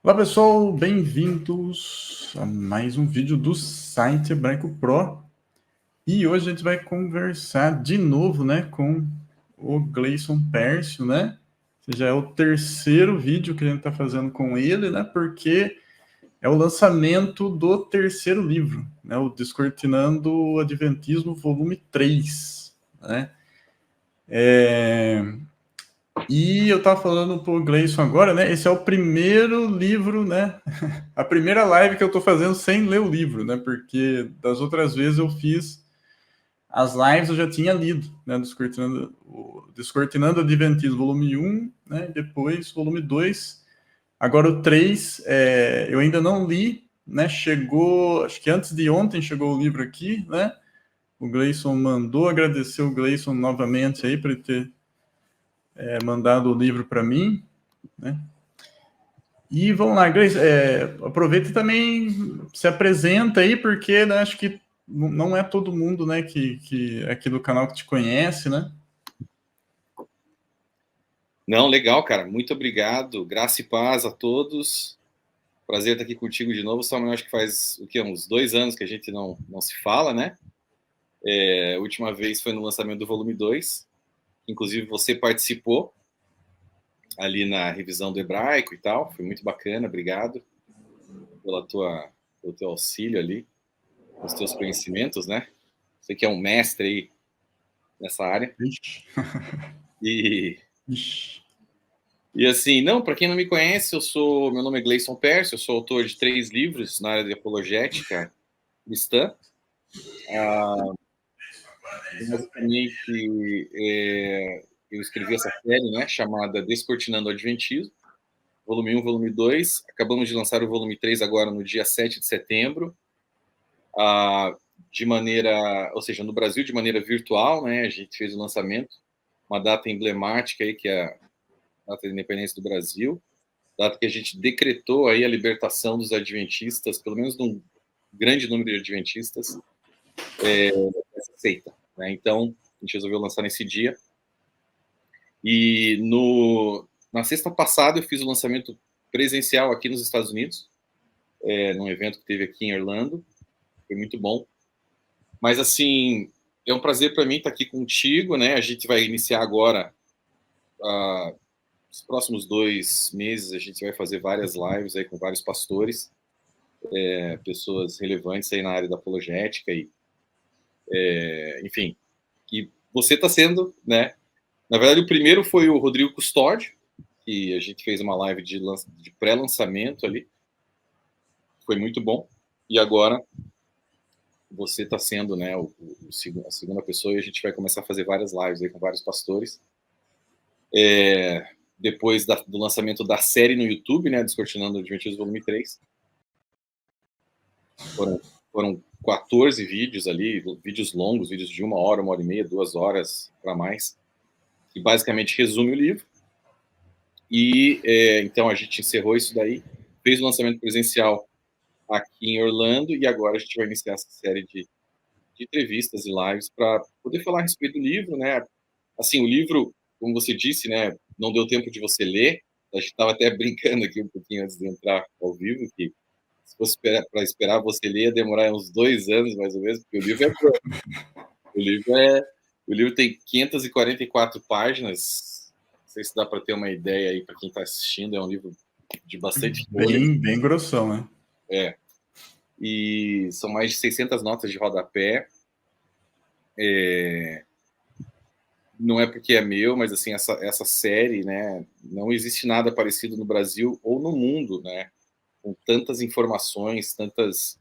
Olá pessoal, bem-vindos a mais um vídeo do site Hebraico Pro. E hoje a gente vai conversar de novo, né, com o Gleison Pércio, né? Esse já é o terceiro vídeo que a gente está fazendo com ele, né? Porque é o lançamento do terceiro livro, né? O Descortinando o Adventismo, volume 3, né? E eu estava falando pro Gleison agora, né? Esse é o primeiro livro, né? A primeira live que eu estou fazendo sem ler o livro, né? Porque das outras vezes eu fiz as lives, eu já tinha lido, né? Descortinando Adventismo, volume 1, né? Depois, volume 2. Agora o 3, eu ainda não li, né? Chegou, acho que antes de ontem chegou o livro aqui, né? O Gleison mandou, agradecer o Gleison novamente aí por ele ter mandado o livro para mim, né? E vamos lá, Grace, aproveita e também se apresenta aí, porque né, acho que não é todo mundo, né, que aqui do canal que te conhece, né? Não, legal, cara. Muito obrigado. Graça e paz a todos. Prazer estar aqui contigo de novo. Samuel, acho que faz o quê? Uns 2 anos que a gente não se fala, né? A última vez foi no lançamento do volume 2. Inclusive, você participou ali na revisão do hebraico e tal. Foi muito bacana. Obrigado pelo teu auxílio ali, os teus conhecimentos, né? Você que é um mestre aí nessa área. Ixi. E Ixi. E assim, não, para quem não me conhece, meu nome é Gleison Pércio, eu sou autor de 3 livros na área de apologética cristã. Basicamente, eu escrevi essa série, né, chamada Descortinando o Adventismo, volume 1, volume 2. Acabamos de lançar o volume 3 agora no dia 7 de setembro, de maneira, ou seja, no Brasil de maneira virtual, né, a gente fez o lançamento, uma data emblemática aí, que é a data da independência do Brasil, dado que a gente decretou aí a libertação dos adventistas, pelo menos de um grande número de adventistas, dessa seita, né? Então, a gente resolveu lançar nesse dia. E na sexta passada eu fiz o lançamento presencial aqui nos Estados Unidos, num evento que teve aqui em Orlando. Foi muito bom. Mas, assim, é um prazer para mim estar aqui contigo, né? A gente vai iniciar agora, nos próximos 2 meses, a gente vai fazer várias lives aí com vários pastores, pessoas relevantes aí na área da apologética e, enfim, que você está sendo, né? Na verdade, o primeiro foi o Rodrigo Custódio, que a gente fez uma live de pré-lançamento ali, foi muito bom. E agora você está sendo, né, a segunda pessoa, e a gente vai começar a fazer várias lives aí com vários pastores. Depois do lançamento da série no YouTube, né, Descortinando o Adventismo volume 3, foram 14 vídeos ali, vídeos longos, vídeos de 1 hora e meia, 2 horas para mais, que basicamente resume o livro. E então a gente encerrou isso daí, fez o lançamento presencial aqui em Orlando, e agora a gente vai iniciar essa série de entrevistas e lives para poder falar a respeito do livro, né? Assim, o livro, como você disse, né, não deu tempo de você ler. A gente estava até brincando aqui um pouquinho antes de entrar ao vivo, que se fosse para esperar você ler, ia demorar uns 2 anos, mais ou menos, porque o livro é bom. O livro tem 544 páginas. Não sei se dá para ter uma ideia aí para quem está assistindo. É um livro de bastante folha. Bem grossão, né? E são mais de 600 notas de rodapé. Não é porque é meu, mas assim, essa série, né, não existe nada parecido no Brasil ou no mundo, né, com tantas informações, tantas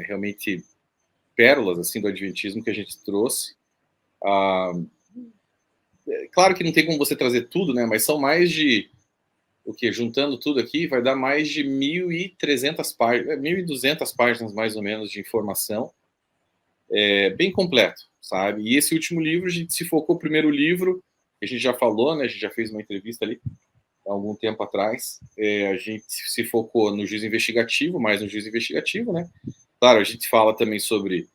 realmente pérolas assim do adventismo que a gente trouxe. Claro que não tem como você trazer tudo, né, mas são mais de o que, juntando tudo aqui, vai dar mais de 1.300 páginas, 1.200 páginas mais ou menos de informação, bem completo, sabe? E esse último livro, a gente se focou, o primeiro livro, a gente já falou, né, a gente já fez uma entrevista ali, há algum tempo atrás, a gente se focou no juízo investigativo, mais no juízo investigativo, né? Claro, a gente fala também sobre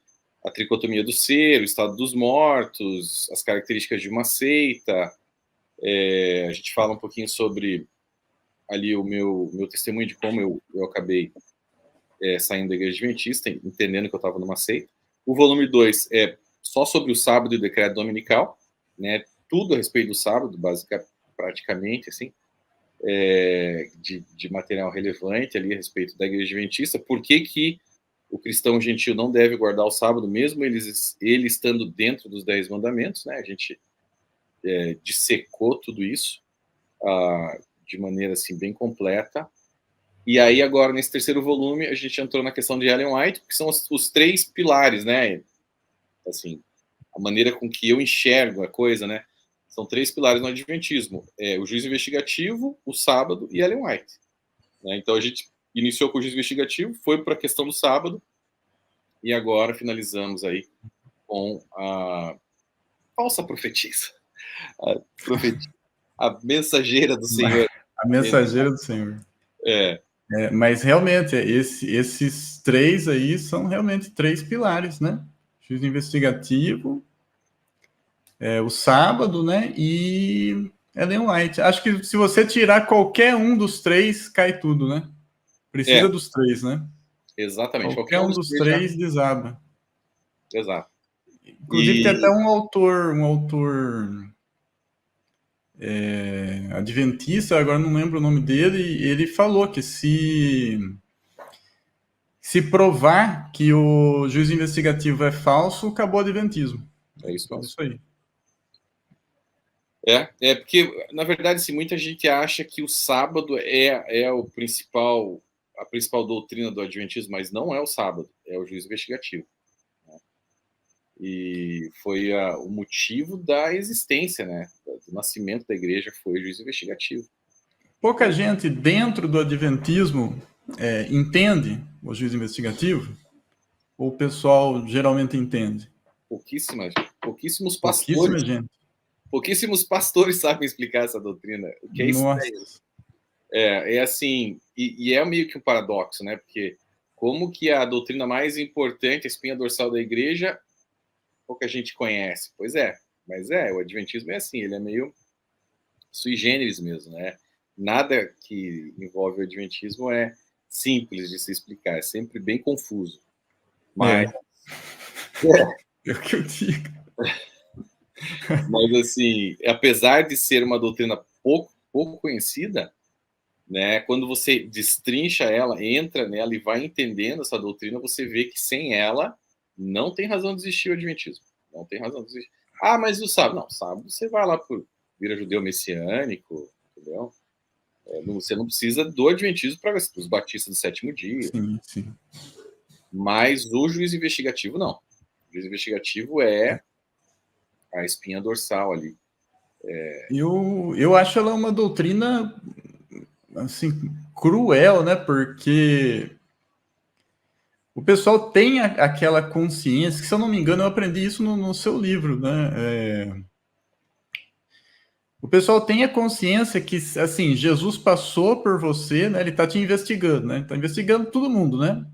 a tricotomia do ser, o estado dos mortos, as características de uma seita, a gente fala um pouquinho sobre ali o meu testemunho de como eu acabei saindo da Igreja Adventista, entendendo que eu estava numa seita. O volume 2 é só sobre o sábado e o decreto dominical, né? Tudo a respeito do sábado, praticamente, assim, de material relevante ali a respeito da Igreja Adventista. Por que o cristão gentil não deve guardar o sábado, mesmo ele estando dentro dos 10 mandamentos, né? A gente dissecou tudo isso de maneira assim bem completa. E aí agora nesse terceiro volume a gente entrou na questão de Ellen White, que são os 3 pilares, né? Assim, a maneira com que eu enxergo a coisa, né? São 3 pilares no Adventismo: o juízo investigativo, o sábado e Ellen White. Né? Então a gente iniciou com o juízo investigativo, foi para a questão do sábado e agora finalizamos aí com a falsa profetisa, a mensageira do Senhor. A mensageira do Senhor. Mas realmente, esses 3 aí são realmente 3 pilares, né? Juízo investigativo, o sábado, né? E Ellen White. Acho que se você tirar qualquer um dos 3, cai tudo, né? Precisa dos 3, né? Exatamente. Qualquer um dos 3 desaba. Exato. Inclusive, tem até um autor adventista, agora não lembro o nome dele, e ele falou que se provar que o juízo investigativo é falso, acabou o adventismo. É isso mesmo. É isso aí. Porque, na verdade, assim, muita gente acha que o sábado é a principal doutrina do adventismo, mas não é o sábado, é o juízo investigativo. Né? E foi o motivo da existência, né? Do nascimento da igreja foi o juízo investigativo. Pouca gente dentro do adventismo entende o juízo investigativo, ou o pessoal geralmente entende? Pouquíssimos pastores. Pouquíssima gente. Pouquíssimos pastores sabem explicar essa doutrina. O que é estranho. É assim, e é meio que um paradoxo, né? Porque como que a doutrina mais importante, a espinha dorsal da igreja, pouca gente conhece? Pois é, mas o adventismo é assim, ele é meio sui generis mesmo, né? Nada que envolve o adventismo é simples de se explicar, é sempre bem confuso. Mas... É o que eu digo. Mas, assim, apesar de ser uma doutrina pouco conhecida, né, quando você destrincha ela, entra nela e vai entendendo essa doutrina, você vê que sem ela não tem razão de existir o adventismo. Não tem razão de existir. Ah, mas o sábado? Não, sábado você vai lá por vira judeu messiânico, entendeu? Você não precisa do adventismo para os batistas do sétimo dia. Sim, sim. Mas o juízo investigativo, não. O juízo investigativo é a espinha dorsal ali. Eu acho ela uma doutrina assim cruel, né? Porque o pessoal tem aquela consciência, que se eu não me engano, eu aprendi isso no seu livro, né? O pessoal tem a consciência que, assim, Jesus passou por você, né? Ele tá te investigando, né? Tá investigando todo mundo, né?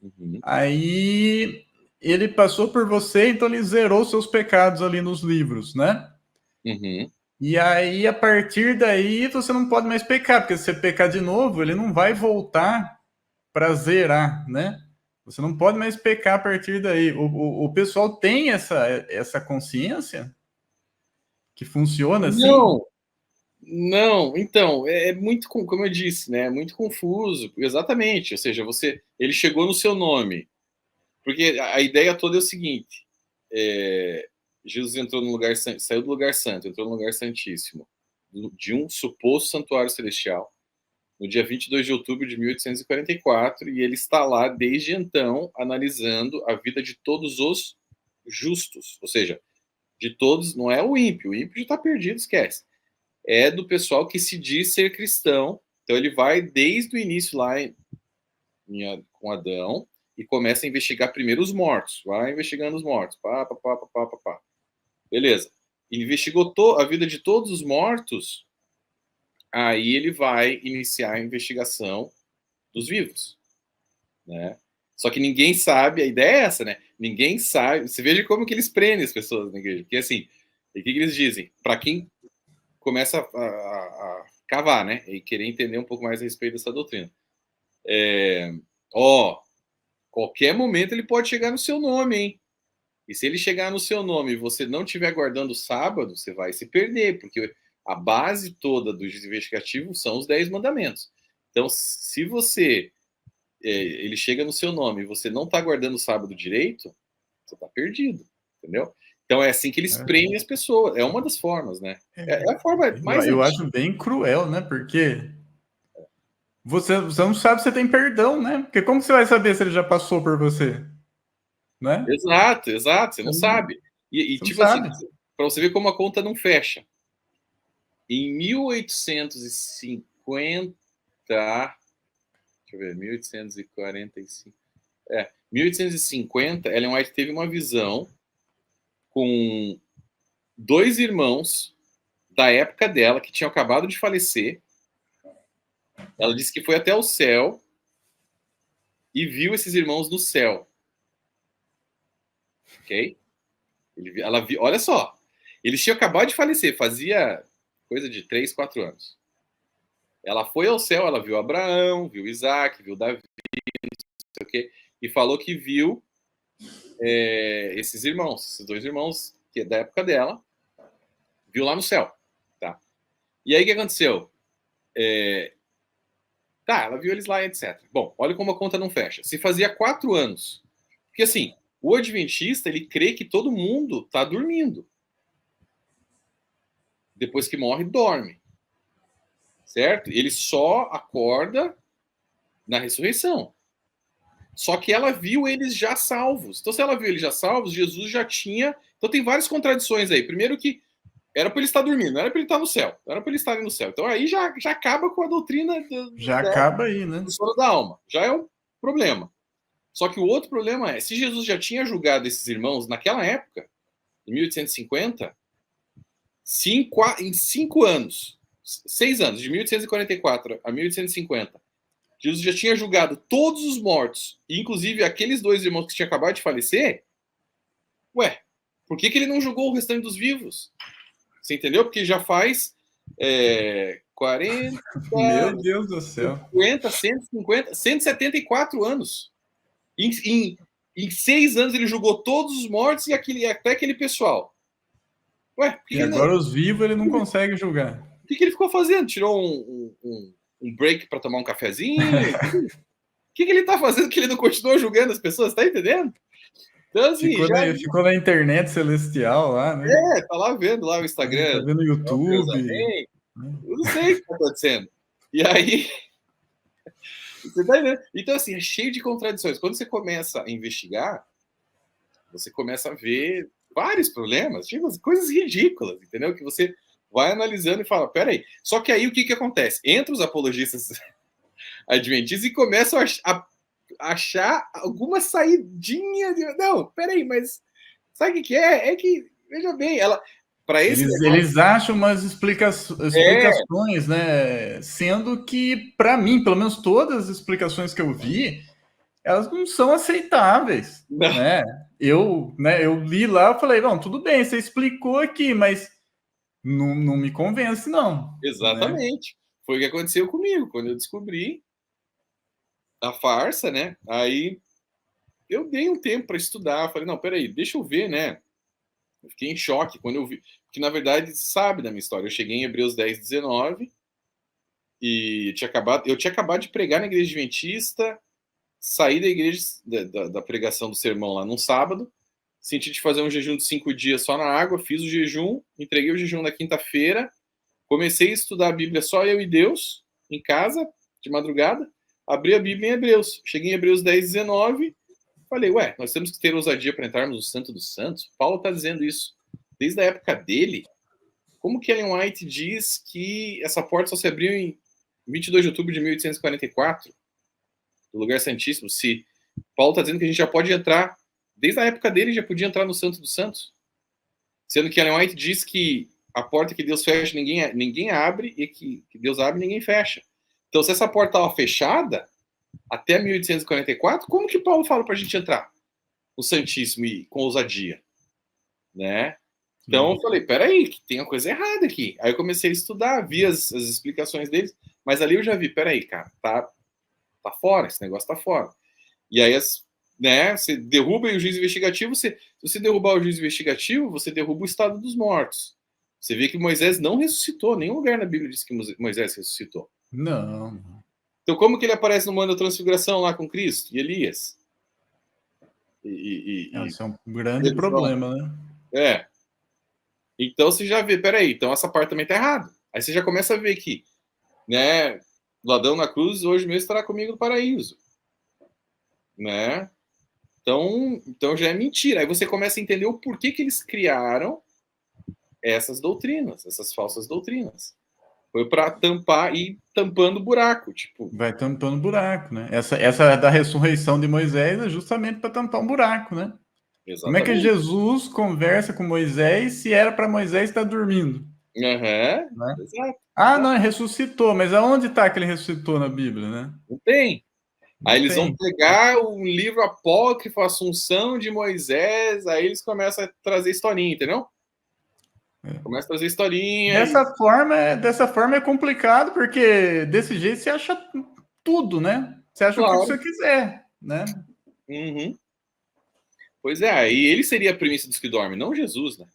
Uhum. Aí ele passou por você, então ele zerou seus pecados ali nos livros, né? Uhum. E aí, a partir daí, você não pode mais pecar, porque se você pecar de novo, ele não vai voltar para zerar, né? Você não pode mais pecar a partir daí. O pessoal tem essa consciência que funciona assim? Não. Então, é muito, como eu disse, né? Muito confuso. Exatamente. Ou seja, ele chegou no seu nome. Porque a ideia toda é o seguinte: Jesus entrou no lugar, saiu do lugar santo, entrou no lugar santíssimo, de um suposto santuário celestial, no dia 22 de outubro de 1844, e ele está lá desde então, analisando a vida de todos os justos. Ou seja, de todos, não é o ímpio já está perdido, esquece. É do pessoal que se diz ser cristão. Então ele vai desde o início lá com Adão e começa a investigar primeiro os mortos. Vai investigando os mortos. Pá. Beleza. Investigou a vida de todos os mortos, aí ele vai iniciar a investigação dos vivos, né? Só que ninguém sabe, a ideia é essa, né? Ninguém sabe. Você veja como que eles prendem as pessoas na igreja. Porque assim, o que eles dizem? Para quem começa a cavar, né? E querer entender um pouco mais a respeito dessa doutrina. Qualquer momento ele pode chegar no seu nome, hein? E se ele chegar no seu nome e você não estiver guardando o sábado, você vai se perder, porque a base toda do juízo investigativo são os 10 mandamentos. Então, se ele chega no seu nome e você não está guardando o sábado direito, você está perdido, entendeu? Então é assim que eles prendem as pessoas. É uma das formas, né? É a forma mais eu acho bem cruel, né? Porque você não sabe se tem perdão, né? Porque como você vai saber se ele já passou por você? Né? Exato, você não sabe. E você tipo não assim, sabe. para você ver como a conta não fecha. Em 1850, deixa eu ver, 1845. 1850, Ellen White teve uma visão com 2 irmãos da época dela que tinham acabado de falecer. Ela disse que foi até o céu e viu esses irmãos no céu. Ok? Ela viu, olha só, eles tinham acabado de falecer, fazia coisa de 3, 4 anos. Ela foi ao céu, ela viu Abraão, viu Isaac, viu Davi, não sei o quê, e falou que viu esses irmãos, esses 2 irmãos, que é da época dela, viu lá no céu. Tá? E aí o que aconteceu? Ela viu eles lá, etc. Bom, olha como a conta não fecha. Se fazia 4 anos. Porque assim, o adventista, ele crê que todo mundo está dormindo. Depois que morre, dorme. Certo? Ele só acorda na ressurreição. Só que ela viu eles já salvos. Então, se ela viu eles já salvos, Jesus já tinha... Então, tem várias contradições aí. Primeiro que era para ele estar dormindo, não era para ele estar no céu. Não era para ele estar no céu. Então, aí já acaba com a doutrina acaba aí, né? do sono da alma. Já é um problema. Só que o outro problema é, se Jesus já tinha julgado esses irmãos naquela época, em 1850, em 5 anos, 6 anos, de 1844 a 1850, Jesus já tinha julgado todos os mortos, inclusive aqueles 2 irmãos que tinham acabado de falecer. Ué, por que ele não julgou o restante dos vivos? Você entendeu? Porque já faz 40... Meu Deus do céu. 50, 150, 174 anos. Em 6 anos ele julgou todos os mortos e até aquele pessoal. Ué, e agora os vivos ele não consegue julgar. O que ele ficou fazendo? Tirou um break para tomar um cafezinho? O que ele tá fazendo que ele não continua julgando as pessoas? Tá entendendo? Então, assim, ficou na internet celestial lá, né? Tá lá vendo lá o Instagram. Tá vendo o YouTube. Eu não sei o que tá acontecendo. E aí... Você tá entendendo? Então, assim, é cheio de contradições. Quando você começa a investigar, você começa a ver vários problemas, tipo, coisas ridículas, entendeu? Que você vai analisando e fala, peraí. Só que aí o que acontece? Entra os apologistas adventistas e começam a achar alguma saidinha de... Não, peraí, mas sabe o que é? É que, veja bem, eles acham umas explicações, né? Sendo que, para mim, pelo menos todas as explicações que eu vi, elas não são aceitáveis, não. Né? Eu li lá e falei, não, tudo bem, você explicou aqui, mas não me convence, não. Exatamente. Né? Foi o que aconteceu comigo, quando eu descobri a farsa, né? Aí eu dei um tempo para estudar, falei, não, peraí, deixa eu ver, né? Eu fiquei em choque quando eu vi, porque na verdade, sabe da minha história, eu cheguei em Hebreus 10, 19 e eu tinha acabado de pregar na igreja adventista, saí da igreja, da pregação do sermão lá num sábado, senti de fazer um jejum de 5 dias só na água, fiz o jejum, entreguei o jejum na quinta-feira, comecei a estudar a Bíblia só eu e Deus, em casa, de madrugada, abri a Bíblia em Hebreus, cheguei em Hebreus 10, 19, falei, ué, nós temos que ter ousadia para entrarmos no Santo dos Santos? Paulo está dizendo isso desde a época dele. Como que Ellen White diz que essa porta só se abriu em 22 de outubro de 1844, do lugar santíssimo, se Paulo está dizendo que a gente já pode entrar, desde a época dele já podia entrar no Santo dos Santos, sendo que Ellen White diz que a porta que Deus fecha, ninguém abre, e que Deus abre, ninguém fecha. Então, se essa porta estava fechada até 1844, como que Paulo fala para a gente entrar no Santíssimo e com ousadia? Né? Então eu falei, peraí, que tem uma coisa errada aqui. Aí eu comecei a estudar, vi as explicações deles, mas ali eu já vi, peraí, cara, tá fora, esse negócio tá fora. E aí, né, você derruba o juiz investigativo, se você derrubar o juiz investigativo, você derruba o estado dos mortos. Você vê que Moisés não ressuscitou, nenhum lugar na Bíblia diz que Moisés ressuscitou. Não. Então como que ele aparece no Monte da Transfiguração lá com Cristo e Elias? Esse é um grande problema, né? É. Então você já vê, peraí, então essa parte também tá errada. Aí você já começa a ver que, né, ladrão na cruz hoje mesmo estará comigo no paraíso, né? Então já é mentira. Aí você começa a entender o porquê que eles criaram essas doutrinas, essas falsas doutrinas. Foi para tampar e tampando o buraco, tipo. Vai tampando buraco, né? Essa da ressurreição de Moisés é justamente para tampar um buraco, né? Exatamente. Como é que Jesus conversa com Moisés se era para Moisés estar dormindo? Uhum, né? Exato. Ah, não, ele ressuscitou, mas aonde está que ele ressuscitou na Bíblia, né? Não tem. Aí eles vão pegar um livro apócrifo, Assunção de Moisés, aí eles começam a trazer historinha, entendeu? Começa a trazer historinha. Dessa forma é complicado, porque desse jeito você acha tudo, né? Você acha o que você quiser, né? Uhum. Pois é, e ele seria a premissa dos que dormem, não Jesus, né?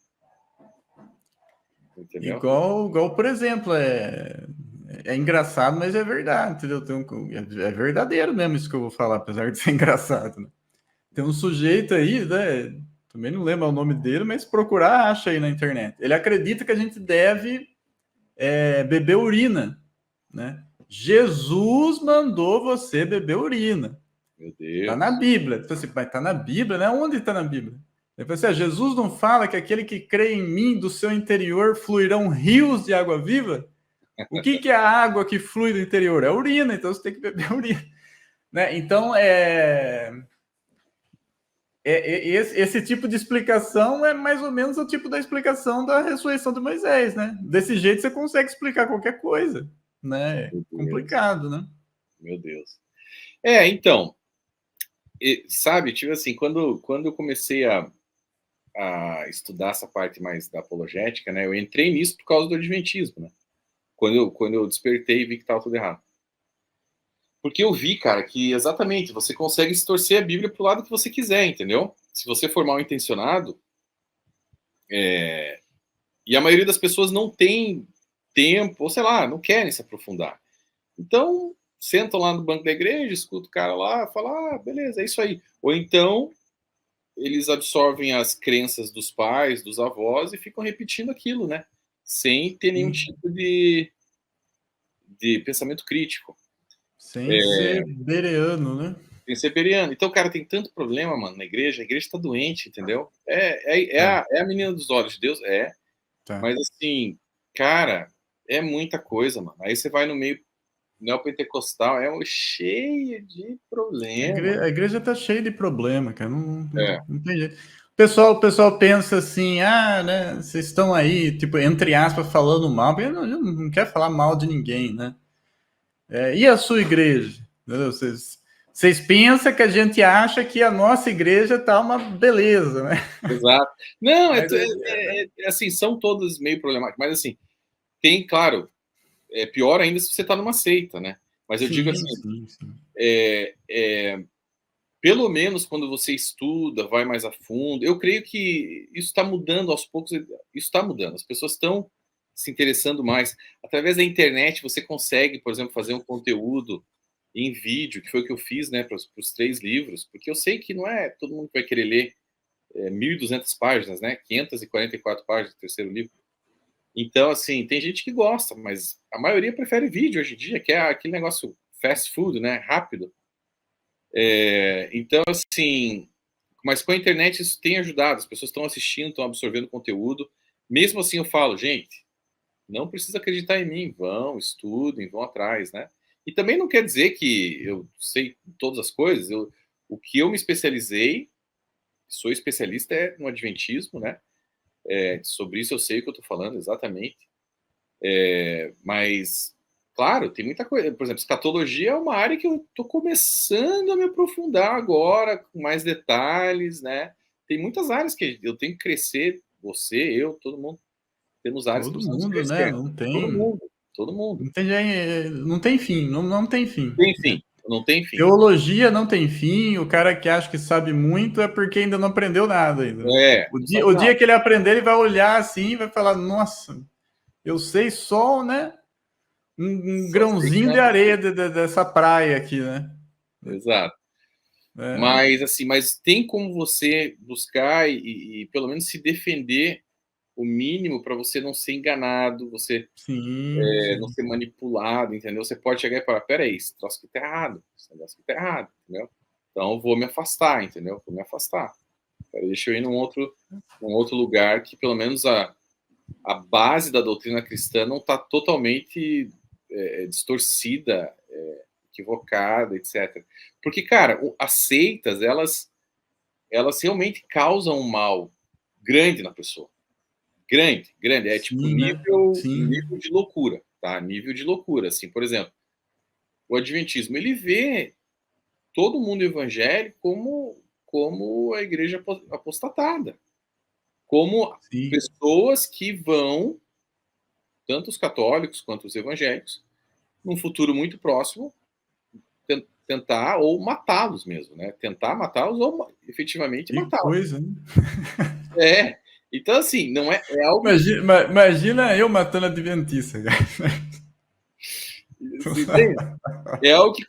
Entendeu? Igual, por exemplo, é engraçado, mas é verdade, entendeu? É verdadeiro mesmo isso que eu vou falar, apesar de ser engraçado. Né? Tem um sujeito aí, né? Também não lembro o nome dele, mas procurar, acha aí na internet. Ele acredita que a gente deve beber urina, né? Jesus mandou você beber urina. Meu Deus. Tá na Bíblia. Então, assim, mas tá na Bíblia, né? Onde tá na Bíblia? Depois, assim, Jesus não fala que aquele que crê em mim, do seu interior fluirão rios de água viva? O que é a água que flui do interior? É urina, então você tem que beber urina. Né? Então, esse tipo de explicação é mais ou menos o tipo da explicação da ressurreição de Moisés, né? Desse jeito você consegue explicar qualquer coisa, né? É complicado, né? Meu Deus. Então, sabe, tipo assim, quando eu comecei a estudar essa parte mais da apologética, né? Eu entrei nisso por causa do adventismo, né? Quando eu despertei e vi que estava tudo errado. Porque eu vi, cara, que exatamente você consegue distorcer a Bíblia pro lado que você quiser, entendeu? Se você for mal intencionado, e a maioria das pessoas não tem tempo, ou sei lá, não querem se aprofundar. Então, sentam lá no banco da igreja, escuta o cara lá, fala, beleza, é isso aí. Ou então, eles absorvem as crenças dos pais, dos avós e ficam repetindo aquilo, né? Sem ter nenhum tipo de pensamento crítico. Sem ser bereano, né? Sem ser bereano. Então, cara, tem tanto problema, mano, na igreja. A igreja tá doente, entendeu? É a menina dos olhos de Deus? Tá. Mas, assim, cara, é muita coisa, mano. Aí você vai no meio neopentecostal, cheio de problema. A igreja tá cheia de problema, cara. Não tem jeito. O pessoal pensa assim, né? Vocês estão aí, tipo, entre aspas, falando mal, porque não quer falar mal de ninguém, né? E a sua igreja? Vocês pensam que a gente acha que a nossa igreja tá uma beleza, né? Exato. Não, assim, são todas meio problemáticas, mas assim, tem, claro, é pior ainda se você tá numa seita, né? Mas eu digo assim, pelo menos quando você estuda, vai mais a fundo, eu creio que isso está mudando aos poucos, isso está mudando, as pessoas estão se interessando mais. Através da internet você consegue, por exemplo, fazer um conteúdo em vídeo, que foi o que eu fiz, né, para os 3 livros, porque eu sei que não é todo mundo que vai querer ler 1.200 páginas, né, 544 páginas do terceiro livro. Então, assim, tem gente que gosta, mas a maioria prefere vídeo hoje em dia, que é aquele negócio fast food, né, rápido. Então, assim, mas com a internet isso tem ajudado, as pessoas estão assistindo, estão absorvendo conteúdo. Mesmo assim, eu falo, gente, não precisa acreditar em mim, vão, estudem, vão atrás, né? E também não quer dizer que eu sei todas as coisas, o que eu me especializei, sou especialista no adventismo, né? Sobre isso eu sei o que eu estou falando exatamente. Mas, claro, tem muita coisa. Por exemplo, escatologia é uma área que eu estou começando a me aprofundar agora, com mais detalhes, né? Tem muitas áreas que eu tenho que crescer você, eu, todo mundo, temos áreas que Todo precisamos mundo, né? crescer. Não Todo tem, mundo, todo mundo. não tem fim, não tem fim. Tem fim, não tem fim. Teologia não tem fim, o cara que acha que sabe muito é porque ainda não aprendeu nada ainda. Não sabe O nada. dia que ele aprender, ele vai olhar assim e vai falar, nossa, eu sei só, né, um Só sei que grãozinho de areia dessa praia aqui, né? exato. É, Mas, assim, mas tem como você buscar e pelo menos se defender o mínimo para você não ser enganado, você sim, não sim. ser manipulado, entendeu? Você pode chegar e falar, peraí, esse troço aqui tá errado, esse negócio aqui tá errado, entendeu? Então eu vou me afastar, entendeu? Vou me afastar. Deixa eu ir num outro lugar que pelo menos a base da doutrina cristã não está totalmente distorcida, equivocada, etc. Porque, cara, as seitas, elas realmente causam um mal grande na pessoa. Grande, grande. É tipo Sim, né? nível Sim. de loucura, tá? Nível de loucura. Assim, por exemplo, o Adventismo, ele vê todo mundo evangélico como a igreja apostatada. Como Sim. pessoas que vão, tanto os católicos quanto os evangélicos, num futuro muito próximo, tentar ou matá-los mesmo, né? Tentar matá-los ou efetivamente Que matá-los. coisa, né? É. Então, assim, não é algo. Imagina eu matando adventista, cara. Você entende? É algo que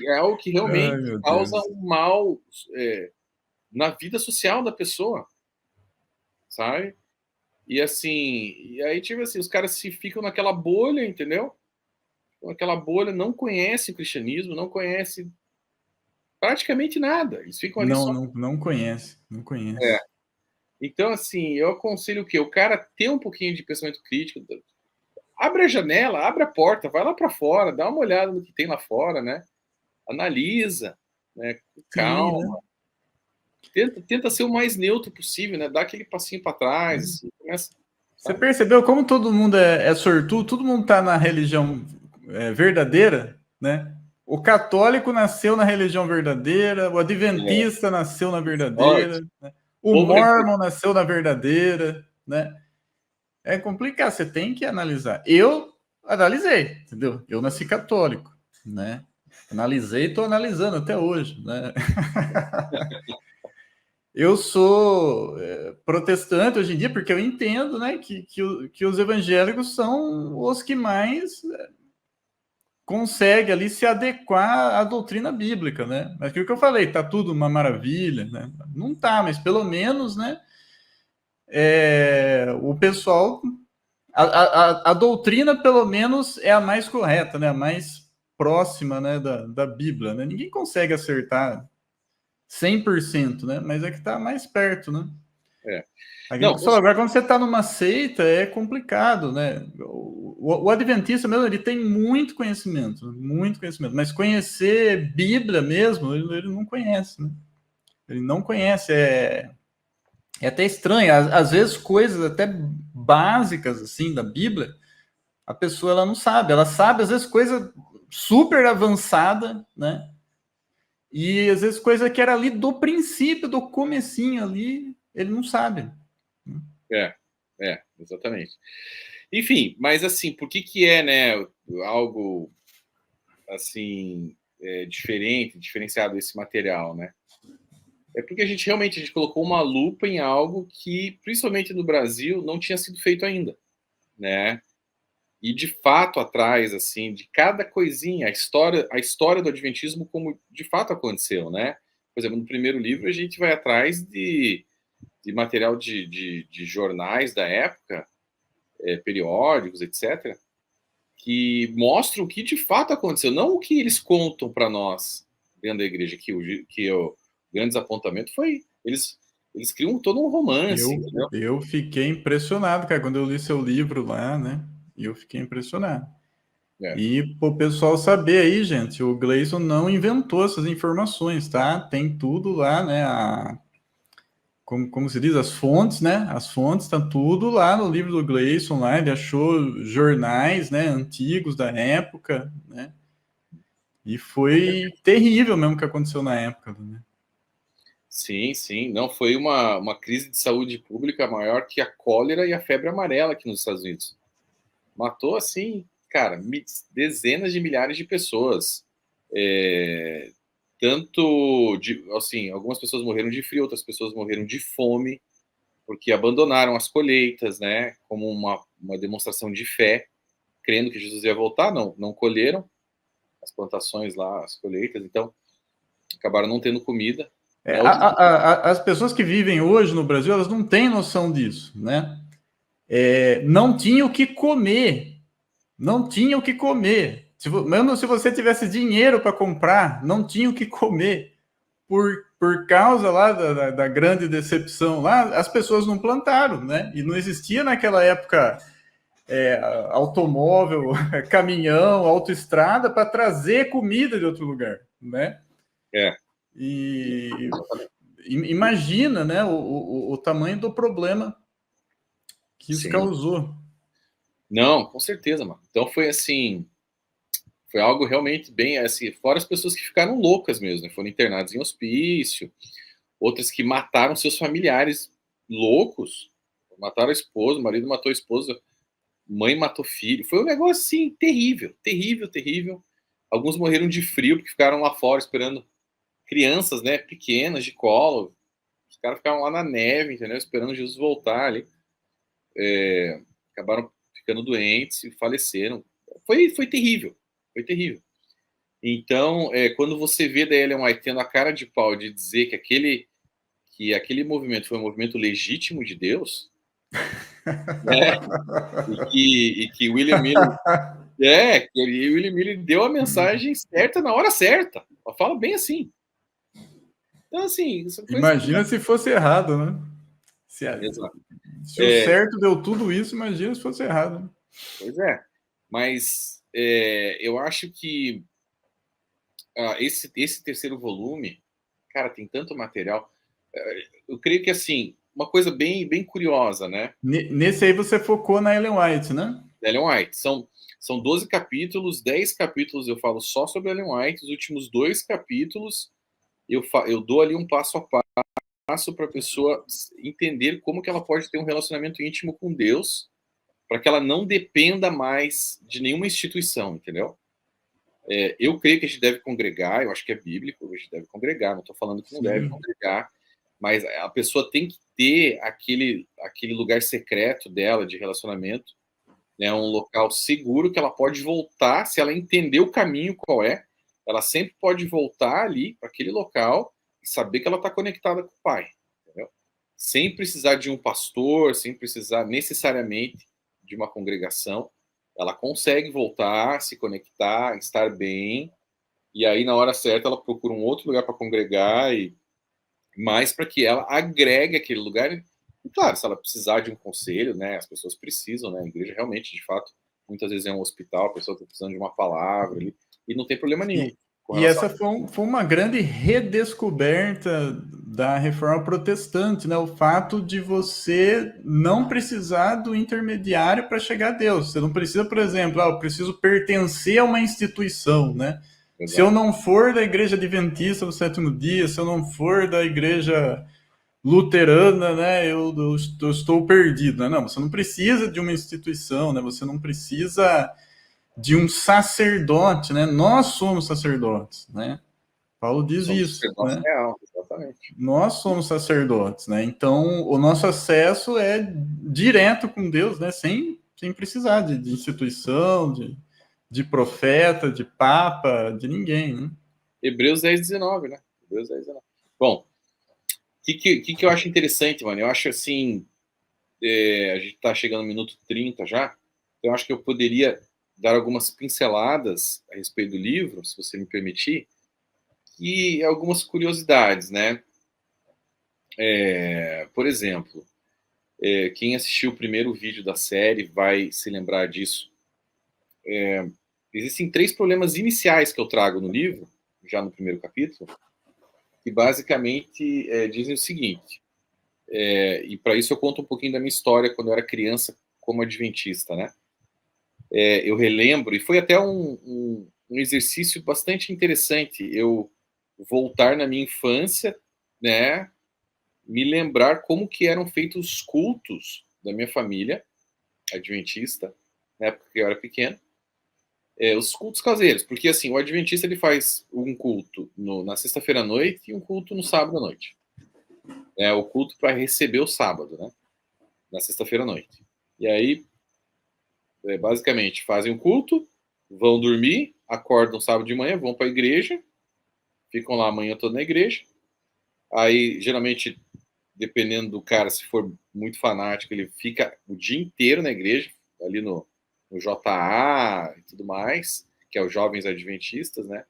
é algo que Ai, realmente meu causa Deus. um mal na vida social da pessoa, sabe? E assim, e aí tipo assim, os caras se ficam naquela bolha, entendeu? Naquela bolha, não conhecem o cristianismo, não conhecem praticamente nada. Eles ficam ali só. Não conhece, não É. conhece. Então, assim, eu aconselho o quê? O cara ter um pouquinho de pensamento crítico. Abre a janela, abre a porta, vai lá para fora, dá uma olhada no que tem lá fora, né? Analisa, né? Com Sim, né? calma. Tenta ser o mais neutro possível, né? Dá aquele passinho para trás, assim, começa, Você sabe? percebeu como todo mundo é sortudo? Todo mundo está na religião verdadeira, né? O católico nasceu na religião verdadeira, o É, adventista nasceu na verdadeira, ótimo. né? O Povo mormon nasceu na verdadeira, né? É complicado, você tem que analisar. Eu analisei, entendeu? Eu nasci católico, né? Analisei e estou analisando até hoje, né? Eu sou protestante hoje em dia porque eu entendo, né, que os evangélicos são os que mais conseguem ali se adequar à doutrina bíblica, né? Mas aquilo que eu falei, tá tudo uma maravilha, né? Não tá, mas pelo menos, né, o pessoal a doutrina, pelo menos, é a mais correta, né? A mais próxima, né, da Bíblia, né? Ninguém consegue acertar 100%, né? Mas é que está mais perto, né? é. Aquilo Não, que você falou, agora quando você está numa seita é complicado, né? O adventista mesmo, ele tem muito conhecimento, mas conhecer Bíblia mesmo, ele não conhece, né? Ele não conhece, é até estranho, às vezes coisas até básicas, assim, da Bíblia, a pessoa ela não sabe, ela sabe às vezes coisa super avançada, né? E às vezes coisa que era ali do princípio, do comecinho ali, ele não sabe. é, exatamente. Enfim, mas assim, por que é, né, algo assim diferente, diferenciado esse material, né? É porque a gente colocou uma lupa em algo que, principalmente no Brasil, não tinha sido feito ainda, né? E de fato atrás assim de cada coisinha, a história do adventismo como de fato aconteceu, né? Por exemplo, no primeiro livro a gente vai atrás de material de jornais da época, periódicos, etc., que mostram o que de fato aconteceu, não o que eles contam para nós dentro da igreja, que o grande desapontamento foi eles criam todo um romance, entendeu? Eu fiquei impressionado, cara, quando eu li seu livro lá, né? E eu fiquei impressionado. É, E o pessoal saber aí, gente, o Gleison não inventou essas informações, tá? Tem tudo lá, né? Como se diz, as fontes, né? As fontes estão tudo lá no livro do Gleison, lá. Ele achou jornais, né? Antigos da época, né? E foi terrível mesmo o que aconteceu na época, né? Sim, sim. Não, foi uma crise de saúde pública maior que a cólera e a febre amarela aqui nos Estados Unidos. Matou, assim, cara, dezenas de milhares de pessoas. Tanto, assim, algumas pessoas morreram de frio, outras pessoas morreram de fome, porque abandonaram as colheitas, né, como uma demonstração de fé, crendo que Jesus ia voltar. Não colheram as plantações lá, as colheitas, então acabaram não tendo comida. Né? As pessoas que vivem hoje no Brasil, elas não têm noção disso, né? Não tinha o que comer, não tinha o que comer. Mesmo se você tivesse dinheiro para comprar, não tinha o que comer. Por causa lá da grande decepção lá, as pessoas não plantaram, né? E não existia naquela época automóvel, caminhão, autoestrada para trazer comida de outro lugar, né? E imagina, né, o tamanho do problema que isso Sim. causou. Não, com certeza, mano. Então foi assim, foi algo realmente bem assim, fora as pessoas que ficaram loucas mesmo, né? Foram internadas em hospício, outras que mataram seus familiares loucos, mataram a esposa, o marido matou a esposa, mãe matou filho. Foi um negócio assim terrível, terrível, terrível. Alguns morreram de frio porque ficaram lá fora esperando, crianças, né, pequenas de colo. Os caras ficavam lá na neve, entendeu? Esperando Jesus voltar ali. Acabaram ficando doentes e faleceram. Foi terrível, foi terrível. Então, quando você vê da Ellen White tendo a cara de pau de dizer que aquele movimento foi um movimento legítimo de Deus, né? E que William Miller William Miller deu a mensagem certa na hora certa. Ela fala bem assim. Então, assim, isso foi... Imagina se fosse errado, né? Exato. Se o certo deu tudo isso, imagina se fosse errado. Né? Pois é. Mas eu acho que esse terceiro volume, cara, tem tanto material. Eu creio que, assim, uma coisa bem, bem curiosa, né? Nesse aí você focou na Ellen White, né? Ellen White. São 12 capítulos, 10 capítulos eu falo só sobre Ellen White. Os últimos 2 capítulos eu dou ali um passo a passo para a pessoa entender como que ela pode ter um relacionamento íntimo com Deus, para que ela não dependa mais de nenhuma instituição, entendeu? Eu creio que a gente deve congregar, eu acho que é bíblico, a gente deve congregar, não estou falando que não deve congregar, mas a pessoa tem que ter aquele lugar secreto dela de relacionamento, né, um local seguro que ela pode voltar, se ela entender o caminho qual é, ela sempre pode voltar ali para aquele local e saber que ela está conectada com o Pai, entendeu? Sem precisar de um pastor, sem precisar necessariamente de uma congregação, ela consegue voltar, se conectar, estar bem, e aí na hora certa ela procura um outro lugar para congregar, e mais para que ela agregue aquele lugar. E claro, se ela precisar de um conselho, né, as pessoas precisam, né, a igreja realmente, de fato, muitas vezes é um hospital, a pessoa está precisando de uma palavra ali, e não tem problema nenhum. E essa foi uma grande redescoberta da reforma protestante, né? O fato de você não precisar do intermediário para chegar a Deus. Você não precisa, por exemplo, eu preciso pertencer a uma instituição, né? Exato. Se eu não for da igreja adventista do sétimo dia, se eu não for da igreja luterana, né, eu estou perdido. Né? Não, você não precisa de uma instituição, né? Você não precisa de um sacerdote, né? Nós somos sacerdotes, né? Paulo diz isso, né? Real, exatamente. Nós somos sacerdotes, né? Então, o nosso acesso é direto com Deus, né? Sem precisar de instituição, de profeta, de papa, de ninguém, né? Hebreus 10:19, né? Hebreus 10:19. Bom, o que eu acho interessante, mano? Eu acho assim, a gente tá chegando no minuto 30 já, então eu acho que eu poderia dar algumas pinceladas a respeito do livro, se você me permitir, e algumas curiosidades, né? Por exemplo, quem assistiu o primeiro vídeo da série vai se lembrar disso. Existem 3 problemas iniciais que eu trago no livro, já no primeiro capítulo, que basicamente dizem o seguinte, e para isso eu conto um pouquinho da minha história quando eu era criança como adventista, né? Eu relembro, e foi até um exercício bastante interessante, eu voltar na minha infância, né, me lembrar como que eram feitos os cultos da minha família adventista, na época que eu era pequeno, os cultos caseiros, porque assim, o adventista ele faz um culto na sexta-feira à noite e um culto no sábado à noite. É o culto para receber o sábado, né? Na sexta-feira à noite. E aí, basicamente, fazem o culto, vão dormir, acordam sábado de manhã, vão para a igreja, ficam lá a manhã toda na igreja. Aí, geralmente, dependendo do cara, se for muito fanático, ele fica o dia inteiro na igreja, ali no JA e tudo mais, que é os Jovens Adventistas, né?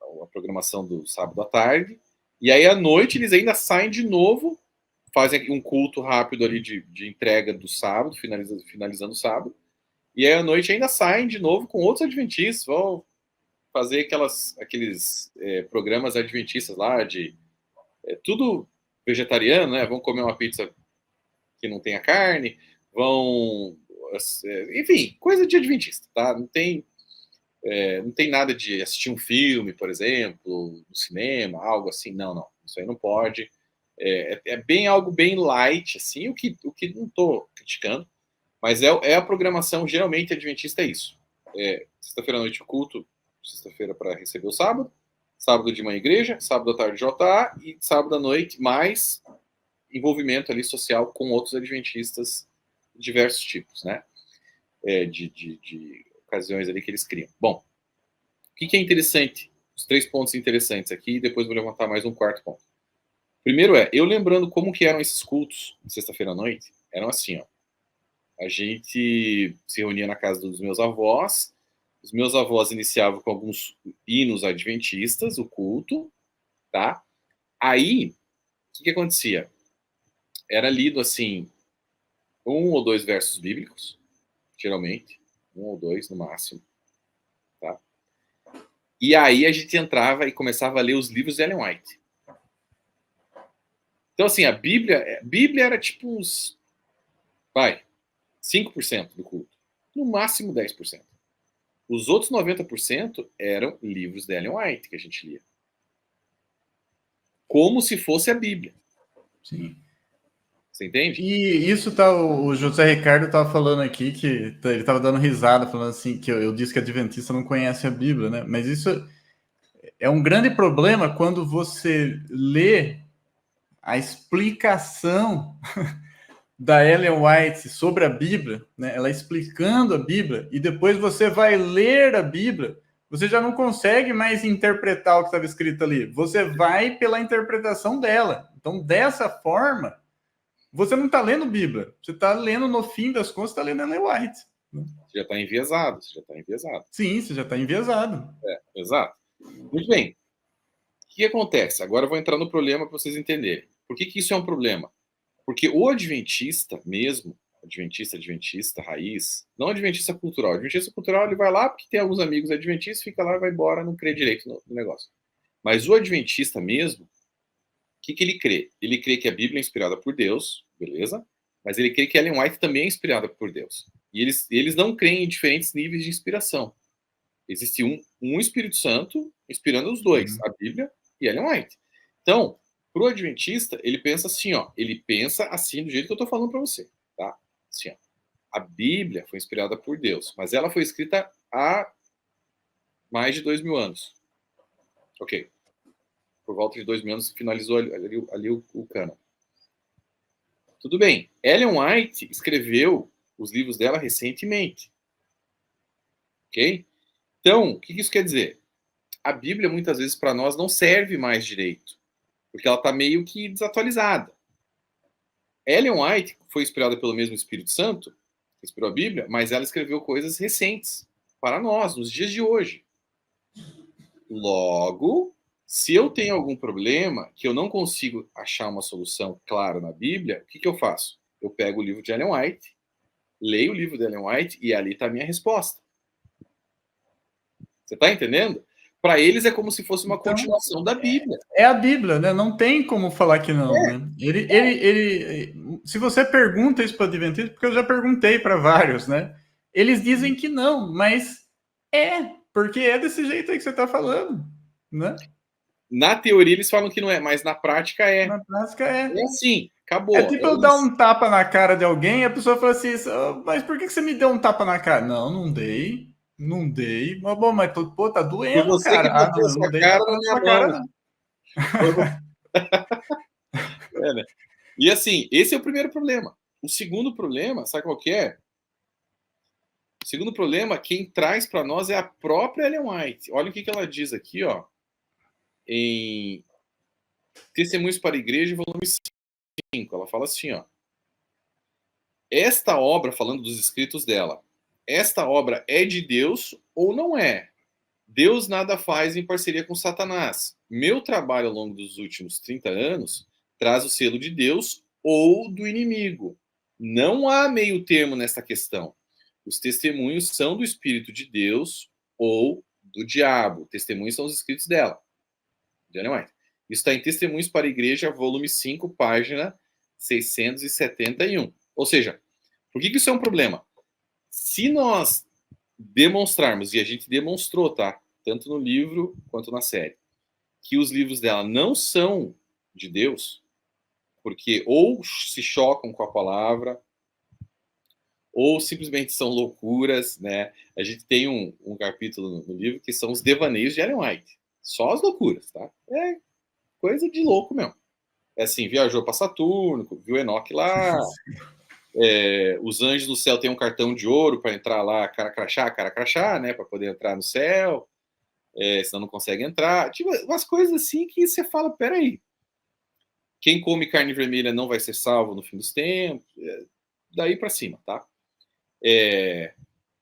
A programação do sábado à tarde. E aí, à noite, eles ainda saem de novo, fazem um culto rápido ali de entrega do sábado, finalizando o sábado. E aí, à noite, ainda saem de novo com outros adventistas, vão fazer aqueles programas adventistas lá de tudo vegetariano, né? Vão comer uma pizza que não tenha carne, vão... enfim, coisa de adventista, tá? Não tem nada de assistir um filme, por exemplo, no cinema, algo assim. Não. Isso aí não pode. É bem algo bem light, assim, o que não estou criticando, mas é a programação, geralmente, adventista é isso. Sexta-feira à noite o culto, sexta-feira para receber o sábado, sábado de manhã igreja, sábado à tarde JA e sábado à noite mais envolvimento ali social com outros adventistas de diversos tipos, né? De ocasiões ali que eles criam. Bom, o que é interessante? Os 3 pontos interessantes aqui, e depois vou levantar mais um quarto ponto. Primeiro eu lembrando como que eram esses cultos de sexta-feira à noite, eram assim, ó. A gente se reunia na casa dos meus avós, os meus avós iniciavam com alguns hinos adventistas, o culto, tá? Aí, o que acontecia? Era lido, assim, 1 ou 2 versos bíblicos, geralmente, 1 ou 2 no máximo, tá? E aí a gente entrava e começava a ler os livros de Ellen White. Então, assim, a Bíblia era tipo uns, 5% do culto, no máximo 10%. Os outros 90% eram livros de Ellen White que a gente lia. Como se fosse a Bíblia. Sim. Você entende? E isso tá, o José Ricardo estava falando aqui, que ele estava dando risada, falando assim, que eu disse que Adventista não conhece a Bíblia, né? Mas isso é um grande problema quando você lê a explicação da Ellen White sobre a Bíblia, né? Ela explicando a Bíblia, e depois você vai ler a Bíblia, você já não consegue mais interpretar o que estava escrito ali. Você vai pela interpretação dela. Então, dessa forma, você não está lendo Bíblia. Você está lendo, no fim das contas, está lendo Ellen White. Você já está enviesado. Sim, você já está enviesado. Exato. Muito bem. O que acontece? Agora eu vou entrar no problema para vocês entenderem. Por que isso é um problema? Porque o adventista mesmo, adventista, raiz, não adventista cultural. Adventista cultural, ele vai lá porque tem alguns amigos adventistas, fica lá e vai embora, não crê direito no negócio. Mas o adventista mesmo, o que ele crê? Ele crê que a Bíblia é inspirada por Deus, beleza? Mas ele crê que Ellen White também é inspirada por Deus. E eles não creem em diferentes níveis de inspiração. Existe um Espírito Santo inspirando os dois, a Bíblia e Ellen White. Então, para o adventista, ele pensa assim, ó. Ele pensa assim do jeito que eu estou falando para você, tá? Assim, ó. A Bíblia foi inspirada por Deus, mas ela foi escrita há mais de 2000 anos. Ok. Por volta de 2000 anos finalizou ali o cânon. Tudo bem. Ellen White escreveu os livros dela recentemente. Ok? Então, o que isso quer dizer? A Bíblia, muitas vezes, para nós, não serve mais direito, porque ela está meio que desatualizada. Ellen White foi inspirada pelo mesmo Espírito Santo, que inspirou a Bíblia, mas ela escreveu coisas recentes para nós, nos dias de hoje. Logo, se eu tenho algum problema que eu não consigo achar uma solução clara na Bíblia, o que eu faço? Eu pego o livro de Ellen White, leio o livro de Ellen White e ali está a minha resposta. Você está entendendo? Para eles é como se fosse uma continuação da Bíblia. É a Bíblia, né? Não tem como falar que não, né? Se você pergunta isso para o Adventista, porque eu já perguntei para vários, né? Eles dizem que não, mas porque é desse jeito aí que você está falando, né? Na teoria eles falam que não é, mas na prática é. Na prática é. É assim, acabou. É tipo eu dar um tapa na cara de alguém e a pessoa fala assim, mas por que você me deu um tapa na cara? Não, não dei. Não dei. Mas, bom, mas pô, tá Foi doendo, você que cara. Ah, botou não, a eu não sua dei cara tapa na na minha sua cara, mão. não. É, né? E assim, esse é o primeiro problema. O segundo problema, sabe qual que é? O segundo problema, quem traz para nós é a própria Ellen White. Olha o que ela diz aqui, ó, em Testemunhos para a Igreja, volume 5. Ela fala assim, ó: esta obra, falando dos escritos dela, esta obra é de Deus ou não é? Deus nada faz em parceria com Satanás. Meu trabalho ao longo dos últimos 30 anos traz o selo de Deus ou do inimigo. Não há meio termo nesta questão. Os testemunhos são do Espírito de Deus ou do diabo. Testemunhos são os escritos dela, de Ellen White. Isso está em Testemunhos para a Igreja, volume 5, página 671. Ou seja, por que isso é um problema? Se nós demonstrarmos, e a gente demonstrou, tá? Tanto no livro quanto na série, que os livros dela não são de Deus, porque ou se chocam com a palavra, ou simplesmente são loucuras, né? A gente tem um capítulo no livro que são os devaneios de Ellen White. Só as loucuras, tá? É coisa de louco mesmo. É assim, viajou para Saturno, viu Enoque lá, os anjos no céu têm um cartão de ouro para entrar lá, cara crachá, né? Para poder entrar no céu. Senão não consegue entrar. Tipo, umas coisas assim que você fala, peraí, quem come carne vermelha não vai ser salvo no fim dos tempos, daí para cima, tá?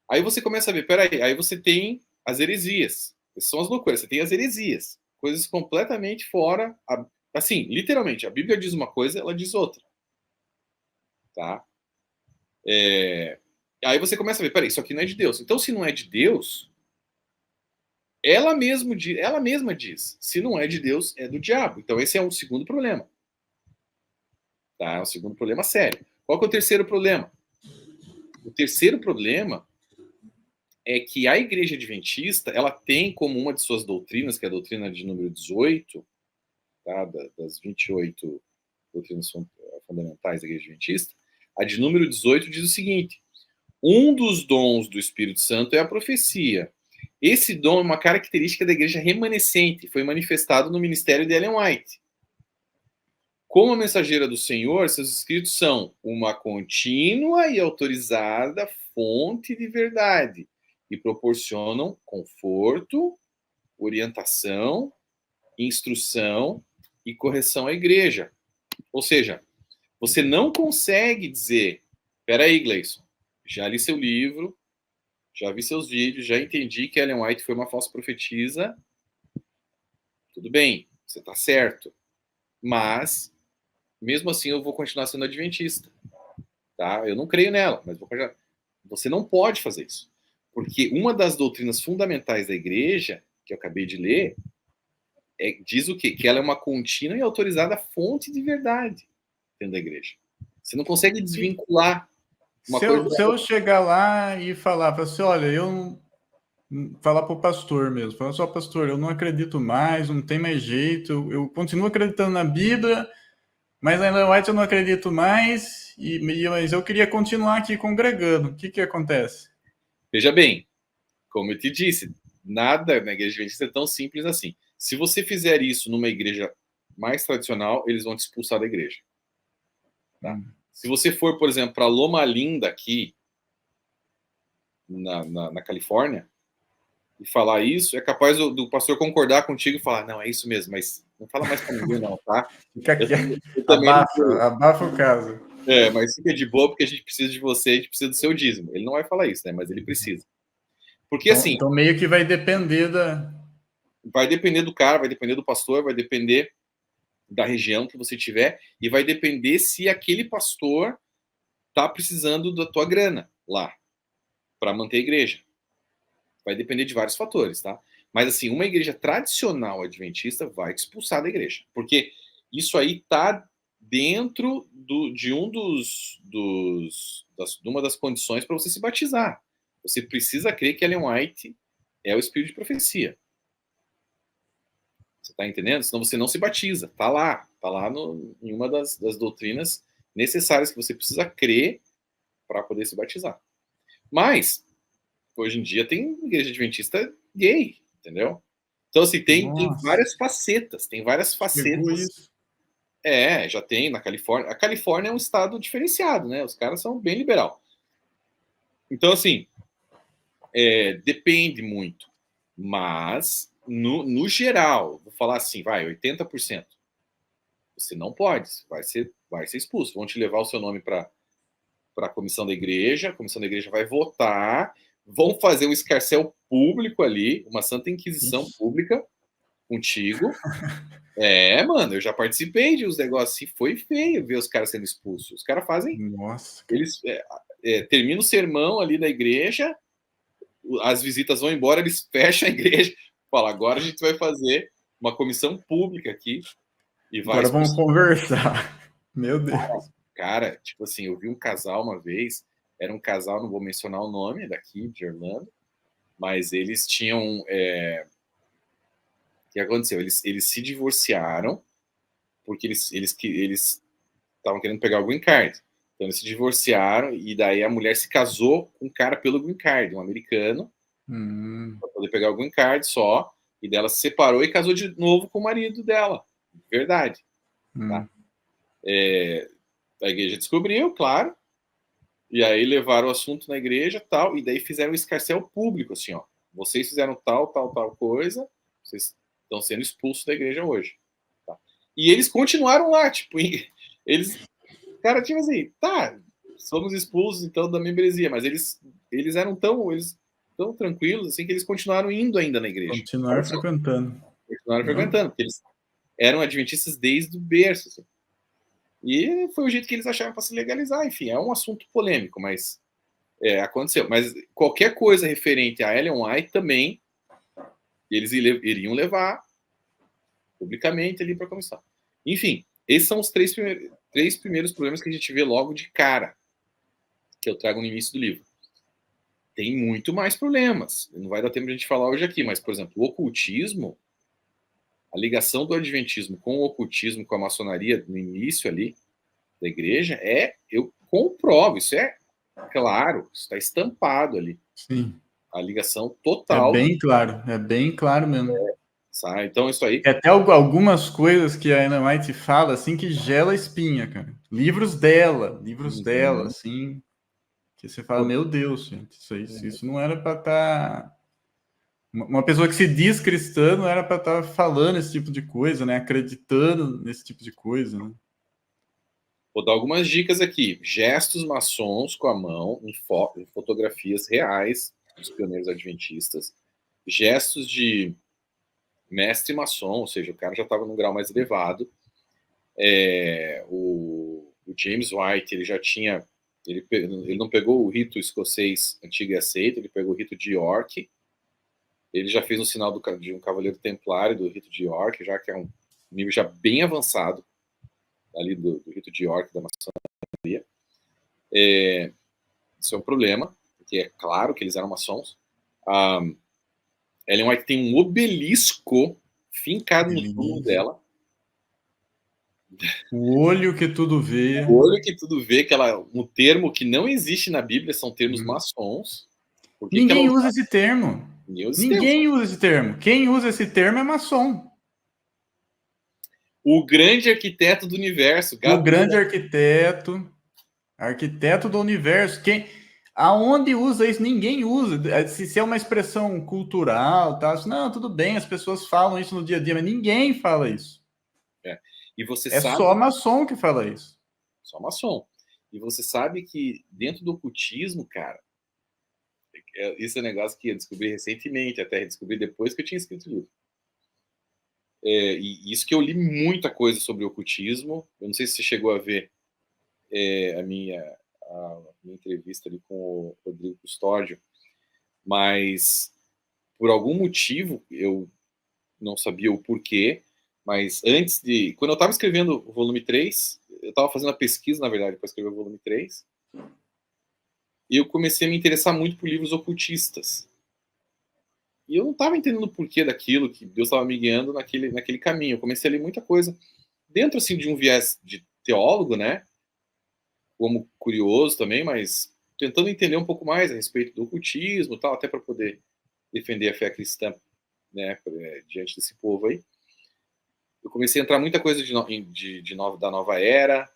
Aí você começa a ver, peraí, aí você tem as heresias, essas são as loucuras, você tem as heresias, coisas completamente fora, assim, literalmente, a Bíblia diz uma coisa, ela diz outra, tá? Aí você começa a ver, peraí, isso aqui não é de Deus. Então, se não é de Deus, ela mesma diz, se não é de Deus, é do diabo. Então esse é um segundo problema. Tá? É um segundo problema sério. Qual que é o terceiro problema? O terceiro problema é que a Igreja Adventista, ela tem como uma de suas doutrinas, que é a doutrina de número 18, tá? Das 28 doutrinas fundamentais da Igreja Adventista, a de número 18 diz o seguinte: um dos dons do Espírito Santo é a profecia. Esse dom é uma característica da igreja remanescente, foi manifestado no ministério de Ellen White. Como a mensageira do Senhor, seus escritos são uma contínua e autorizada fonte de verdade e proporcionam conforto, orientação, instrução e correção à igreja. Ou seja, você não consegue dizer, peraí, Gleison, já li seu livro, já vi seus vídeos, já entendi que Ellen White foi uma falsa profetisa. Tudo bem, você está certo. Mas, mesmo assim, eu vou continuar sendo adventista. Tá? Eu não creio nela, mas vou continuar. Você não pode fazer isso. Porque uma das doutrinas fundamentais da igreja, que eu acabei de ler, diz o quê? Que ela é uma contínua e autorizada fonte de verdade dentro da igreja. Você não consegue desvincular uma coisa. Se eu chegar lá e falar assim, olha, falar para o pastor mesmo, falar só, pastor, eu não acredito mais, não tem mais jeito, eu continuo acreditando na Bíblia, mas na Ellen White eu não acredito mais, mas eu queria continuar aqui congregando. O que acontece? Veja bem, como eu te disse, nada na igreja adventista é tão simples assim. Se você fizer isso numa igreja mais tradicional, eles vão te expulsar da igreja. Tá? Se você for, por exemplo, para Loma Linda, aqui na Califórnia, e falar isso, é capaz do pastor concordar contigo e falar, não, é isso mesmo, mas não fala mais para ninguém não, tá? Fica aqui, eu também abafa o caso. Mas fica de boa porque a gente precisa de você, a gente precisa do seu dízimo. Ele não vai falar isso, né? Mas ele precisa. Porque assim... Então meio que vai depender da... Vai depender do cara, vai depender do pastor, vai depender da região que você tiver e vai depender se aquele pastor tá precisando da tua grana lá para manter a igreja. Vai depender de vários fatores, tá? Mas assim, uma igreja tradicional adventista vai te expulsar da igreja, porque isso aí tá dentro de uma das condições para você se batizar. Você precisa crer que Ellen White é o espírito de profecia. Você está entendendo? Senão você não se batiza. Tá lá em uma das doutrinas necessárias que você precisa crer para poder se batizar. Mas, hoje em dia, tem igreja adventista gay, entendeu? Então, assim, tem várias facetas, Chegou isso. Já tem na Califórnia. A Califórnia é um estado diferenciado, né? Os caras são bem liberal. Então, assim, depende muito. Mas, no geral, vou falar assim, vai, 80%. Você não pode, vai ser expulso. Vão te levar o seu nome para a comissão da igreja vai votar, vão fazer um escarcéu público ali, uma santa inquisição pública contigo. Mano, eu já participei de uns negócios assim, foi feio ver os caras sendo expulsos. Os caras fazem... Nossa. Eles terminam o sermão ali da igreja, as visitas vão embora, eles fecham a igreja, falam, agora a gente vai fazer uma comissão pública aqui e vai... Agora vamos conversar. Meu Deus. Cara, tipo assim, eu vi um casal uma vez, era um casal, não vou mencionar o nome, daqui de Orlando, mas eles tinham... O que aconteceu? Eles se divorciaram porque eles estavam querendo pegar o green card. Então eles se divorciaram e daí a mulher se casou com um cara pelo green card, um americano, para poder pegar o green card só, e dela se separou e casou de novo com o marido dela. Verdade. Tá? A igreja descobriu, claro, e aí levaram o assunto na igreja tal, e daí fizeram um escarcéu público, assim, ó. Vocês fizeram tal coisa, vocês estão sendo expulsos da igreja hoje. Tá? E eles continuaram lá, tipo, eles... Cara, tipo assim, tá, somos expulsos então da membresia, mas eles eram tão tranquilos assim que eles continuaram indo ainda na igreja. Continuaram frequentando. Continuaram frequentando, porque eles eram adventistas desde o berço. Assim. E foi o jeito que eles acharam para se legalizar. Enfim, é um assunto polêmico, mas aconteceu. Mas qualquer coisa referente a Ellen White também eles iriam levar publicamente ali para a comissão. Enfim, esses são os três primeiros problemas que a gente vê logo de cara, que eu trago no início do livro. Tem muito mais problemas. Não vai dar tempo de a gente falar hoje aqui, mas, por exemplo, o ocultismo, a ligação do adventismo com o ocultismo, com a maçonaria no início ali da igreja, eu comprovo, isso é claro, isso está estampado ali. Sim. A ligação total. É bem claro mesmo. Então, isso aí... Até algumas coisas que a Ellen White fala, assim, que gela a espinha, cara. Livros dela, assim, que você fala, meu Deus, gente, isso não era para estar... Uma pessoa que se diz cristã não era para estar falando esse tipo de coisa, né? Acreditando nesse tipo de coisa, né? Vou dar algumas dicas aqui. Gestos maçons com a mão em fotografias reais dos pioneiros adventistas. Gestos de mestre maçom, ou seja, o cara já estava num grau mais elevado. O James White, ele já tinha... Ele não pegou o rito escocês antigo e aceito, ele pegou o rito de York. Ele já fez um sinal de um cavaleiro templário do rito de York, já que é um nível já bem avançado ali do rito de York, da maçonaria. Isso é um problema, porque é claro que eles eram maçons. Ellen White tem um obelisco fincado no túmulo dela. O olho que tudo vê. O olho que tudo vê, um termo que não existe na Bíblia, são termos maçons. Ninguém usa esse termo. Ninguém usa esse termo. Quem usa esse termo é maçom. O grande arquiteto do universo. O grande arquiteto do universo. Aonde usa isso? Ninguém usa. Se é uma expressão cultural, tá? Não, tudo bem, as pessoas falam isso no dia a dia, mas ninguém fala isso. E você sabe... só maçom que fala isso. Só maçom. E você sabe que dentro do ocultismo, cara, esse é um negócio que eu descobri recentemente, até descobri depois que eu tinha escrito o livro. E isso que eu li muita coisa sobre o ocultismo. Eu não sei se você chegou a ver a minha entrevista ali com o Rodrigo Custódio, mas por algum motivo, eu não sabia o porquê, mas quando eu estava escrevendo o volume 3, eu estava fazendo a pesquisa, na verdade, para escrever o volume 3, e eu comecei a me interessar muito por livros ocultistas. eu não estava entendendo o porquê daquilo, que Deus estava me guiando naquele caminho. Eu comecei a ler muita coisa dentro, assim, de um viés de teólogo, né? Como curioso também, mas tentando entender um pouco mais a respeito do ocultismo e tal, até para poder defender a fé cristã, né, diante desse povo aí. Eu comecei a entrar muita coisa da nova era,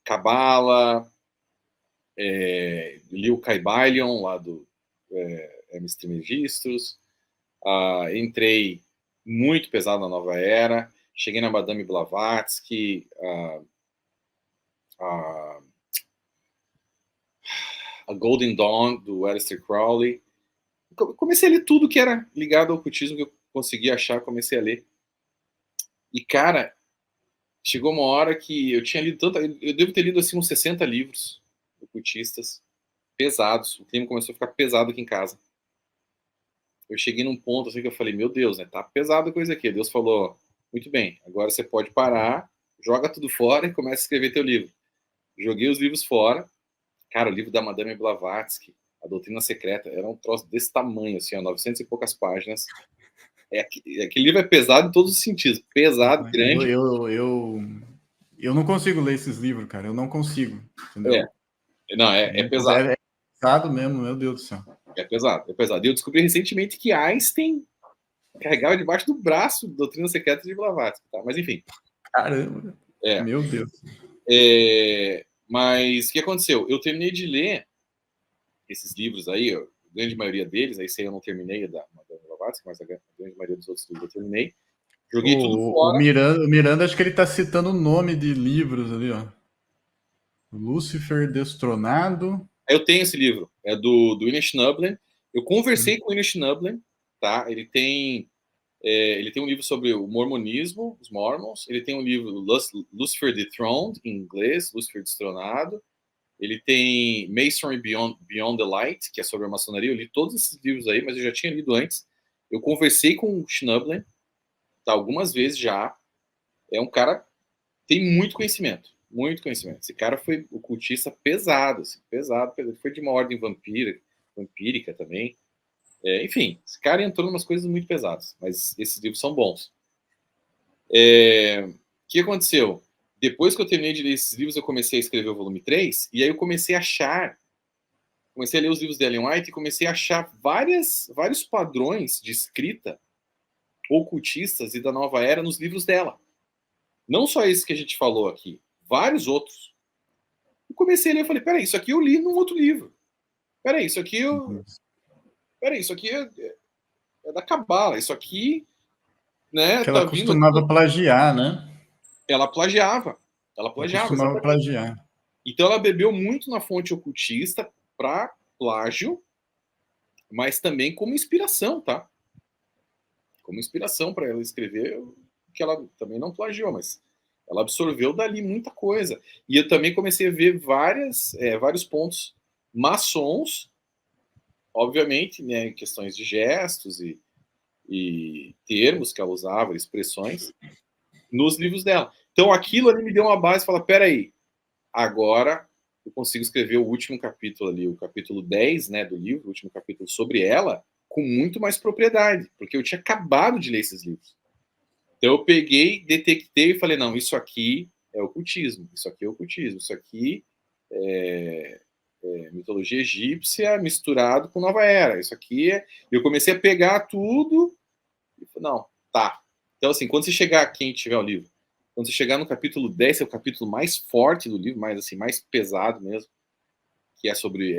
Cabala, li o Kybalion, lá do Hermes Trismegistus, entrei muito pesado na nova era, cheguei na Madame Blavatsky, a Golden Dawn, do Aleister Crowley. Comecei a ler tudo que era ligado ao ocultismo que eu conseguia achar, comecei a ler. E, cara, chegou uma hora que eu tinha lido tanto, eu devo ter lido assim uns 60 livros ocultistas, pesados. O clima começou a ficar pesado aqui em casa. Eu cheguei num ponto assim que eu falei, meu Deus, né, tá pesada a coisa aqui. Deus falou, muito bem, agora você pode parar, joga tudo fora e começa a escrever teu livro. Joguei os livros fora. Cara, o livro da Madame Blavatsky, A Doutrina Secreta, era um troço desse tamanho, assim, ó, 900 e poucas páginas. Aquele livro é pesado em todos os sentidos. Pesado, grande. Eu não consigo ler esses livros, cara. Eu não consigo. Entendeu? Não, é pesado. É pesado mesmo, meu Deus do céu. É pesado, é pesado. E eu descobri recentemente que Einstein carregava debaixo do braço Doutrina Secreta de Blavatsky, tá? Mas enfim. Caramba. Meu Deus. Mas o que aconteceu? Eu terminei de ler esses livros aí, a grande maioria deles, aí sei eu não terminei da Blavatsky, mas a grande maioria dos outros livros eu terminei. Joguei tudo fora. O Miranda, acho que ele tá citando o nome de livros ali, ó. Lúcifer Destronado. Eu tenho esse livro, é do Inish Schnubblen. Eu conversei com o Inish Schnubblen, tá? Ele tem um livro sobre o mormonismo, os mormons. Ele tem um livro, Lucifer Dethroned, em inglês, Lucifer Destronado. Ele tem Masonry Beyond the Light, que é sobre a maçonaria. Eu li todos esses livros aí, mas eu já tinha lido antes. Eu conversei com o Schnubblen, tá, algumas vezes já. É um cara que tem muito conhecimento. Muito conhecimento. Esse cara foi ocultista pesado, assim, pesado. Ele foi de uma ordem vampírica também. Enfim, esse cara entrou em umas coisas muito pesadas, mas esses livros são bons. O que aconteceu? Depois que eu terminei de ler esses livros, eu comecei a escrever o volume 3, e aí eu comecei a ler os livros de Ellen White e comecei a achar vários padrões de escrita ocultistas e da nova era nos livros dela. Não só esse que a gente falou aqui, vários outros. Eu comecei a ler e falei, peraí, isso aqui eu li num outro livro. Peraí, isso aqui é da Cabala. Isso aqui, né? Que ela costumava plagiar, né? Ela plagiava. Ela costumava plagiar. Então ela bebeu muito na fonte ocultista para plágio, mas também como inspiração, tá? Como inspiração para ela escrever, que ela também não plagiou, mas ela absorveu dali muita coisa. E eu também comecei a ver vários pontos maçons, obviamente, né, em questões de gestos e termos que ela usava, expressões, nos livros dela. Então aquilo ali me deu uma base, falar, peraí, agora eu consigo escrever o último capítulo ali, o capítulo 10, né, do livro, o último capítulo sobre ela, com muito mais propriedade, porque eu tinha acabado de ler esses livros. Então eu peguei, detectei e falei, não, isso aqui é ocultismo, isso aqui é ocultismo, isso aqui é mitologia egípcia misturado com nova era, isso aqui é... Eu comecei a pegar tudo e falei, não, tá. Então assim, quando você chegar, quem tiver o livro, quando você chegar no capítulo 10, é o capítulo mais forte do livro, mais pesado mesmo, que é sobre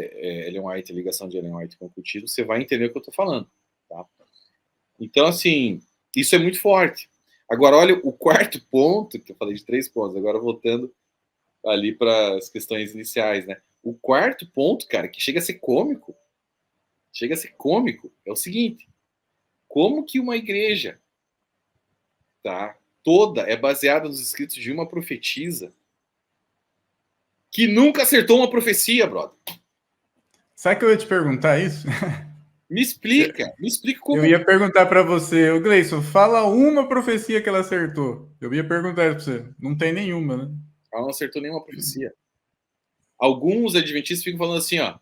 Ellen White, a ligação de Ellen White com o ocultismo, você vai entender o que eu estou falando. Tá? Então, assim, isso é muito forte. Agora, olha, o quarto ponto, que eu falei de 3 pontos, agora voltando ali para as questões iniciais, né? O quarto ponto, cara, que chega a ser cômico, é o seguinte: como que uma igreja, tá, toda é baseada nos escritos de uma profetisa que nunca acertou uma profecia, brother? Sabe que eu ia te perguntar isso? Me explica como... Eu ia perguntar para você, o Gleison, fala uma profecia que ela acertou. Eu ia perguntar isso para você. Não tem nenhuma, né? Ela não acertou nenhuma profecia. Alguns adventistas ficam falando assim, ó,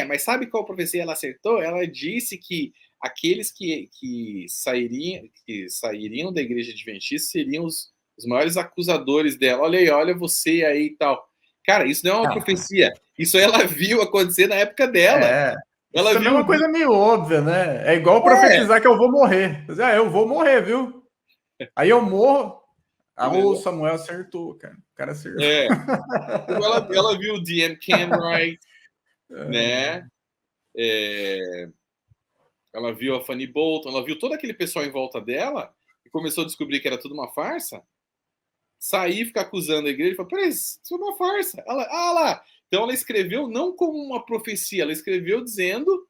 mas sabe qual profecia ela acertou? Ela disse que aqueles que sairiam da igreja adventista seriam os maiores acusadores dela. Olha aí, olha você aí e tal. Cara, isso não é uma profecia. Isso ela viu acontecer na época dela. Isso Ela também é viu. uma coisa meio óbvia, né? É igual profetizar que eu vou morrer. Eu vou morrer, viu? Aí eu morro. O Samuel acertou, cara. O cara acertou. Ela viu o D.M. Camwright, né? Ela viu a Fanny Bolton, ela viu todo aquele pessoal em volta dela e começou a descobrir que era tudo uma farsa. Sair e ficar acusando a igreja e falar, peraí, isso é uma farsa. Lá. Então ela escreveu não como uma profecia, ela escreveu dizendo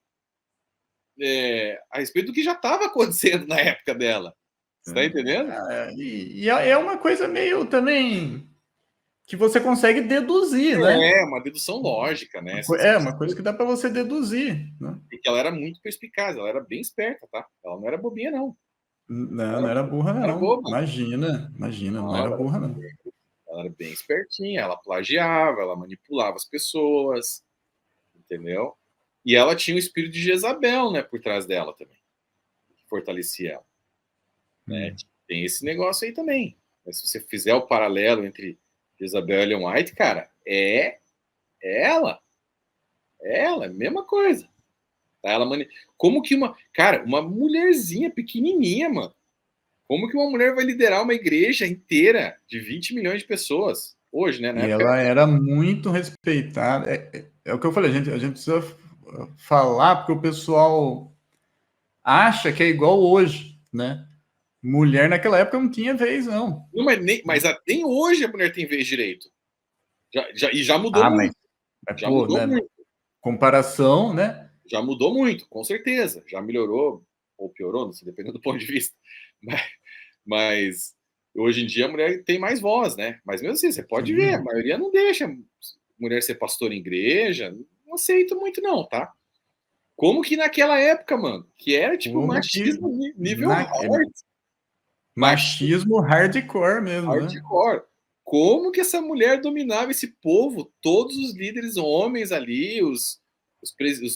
a respeito do que já estava acontecendo na época dela. Você está entendendo? E é uma coisa meio também que você consegue deduzir, né? É, uma dedução lógica, né? Uma coisa que dá para você deduzir. Né? Porque ela era muito perspicaz, ela era bem esperta, tá? Ela não era bobinha, não. Não era burra, não. Era boba. Imagina, não era burra, não. Ela era bem espertinha, ela plagiava, ela manipulava as pessoas, entendeu? E ela tinha o espírito de Jezabel, né, por trás dela também, que fortalecia ela. Né? Tem esse negócio aí também. Mas se você fizer o paralelo entre Jezabel e Ellen White, cara, é ela. É ela, é a mesma coisa. Tá? Como que uma mulherzinha pequenininha, mano, como que uma mulher vai liderar uma igreja inteira de 20 milhões de pessoas hoje, né? E ela era muito respeitada. É o que eu falei, a gente precisa falar, porque o pessoal acha que é igual hoje, né? Mulher naquela época não tinha vez, não. Mas até hoje a mulher tem vez direito. Já mudou muito. Já mudou muito. Comparação, né? Já mudou muito, com certeza. Já melhorou ou piorou, não sei, dependendo do ponto de vista. Mas hoje em dia a mulher tem mais voz, né? Mas mesmo assim, você pode ver, a maioria não deixa mulher ser pastor em igreja. Não aceito muito, não, tá? Como que naquela época, mano, que era tipo machismo nível hard. Machismo hardcore mesmo, hardcore. Né? Como que essa mulher dominava esse povo, todos os líderes homens ali, os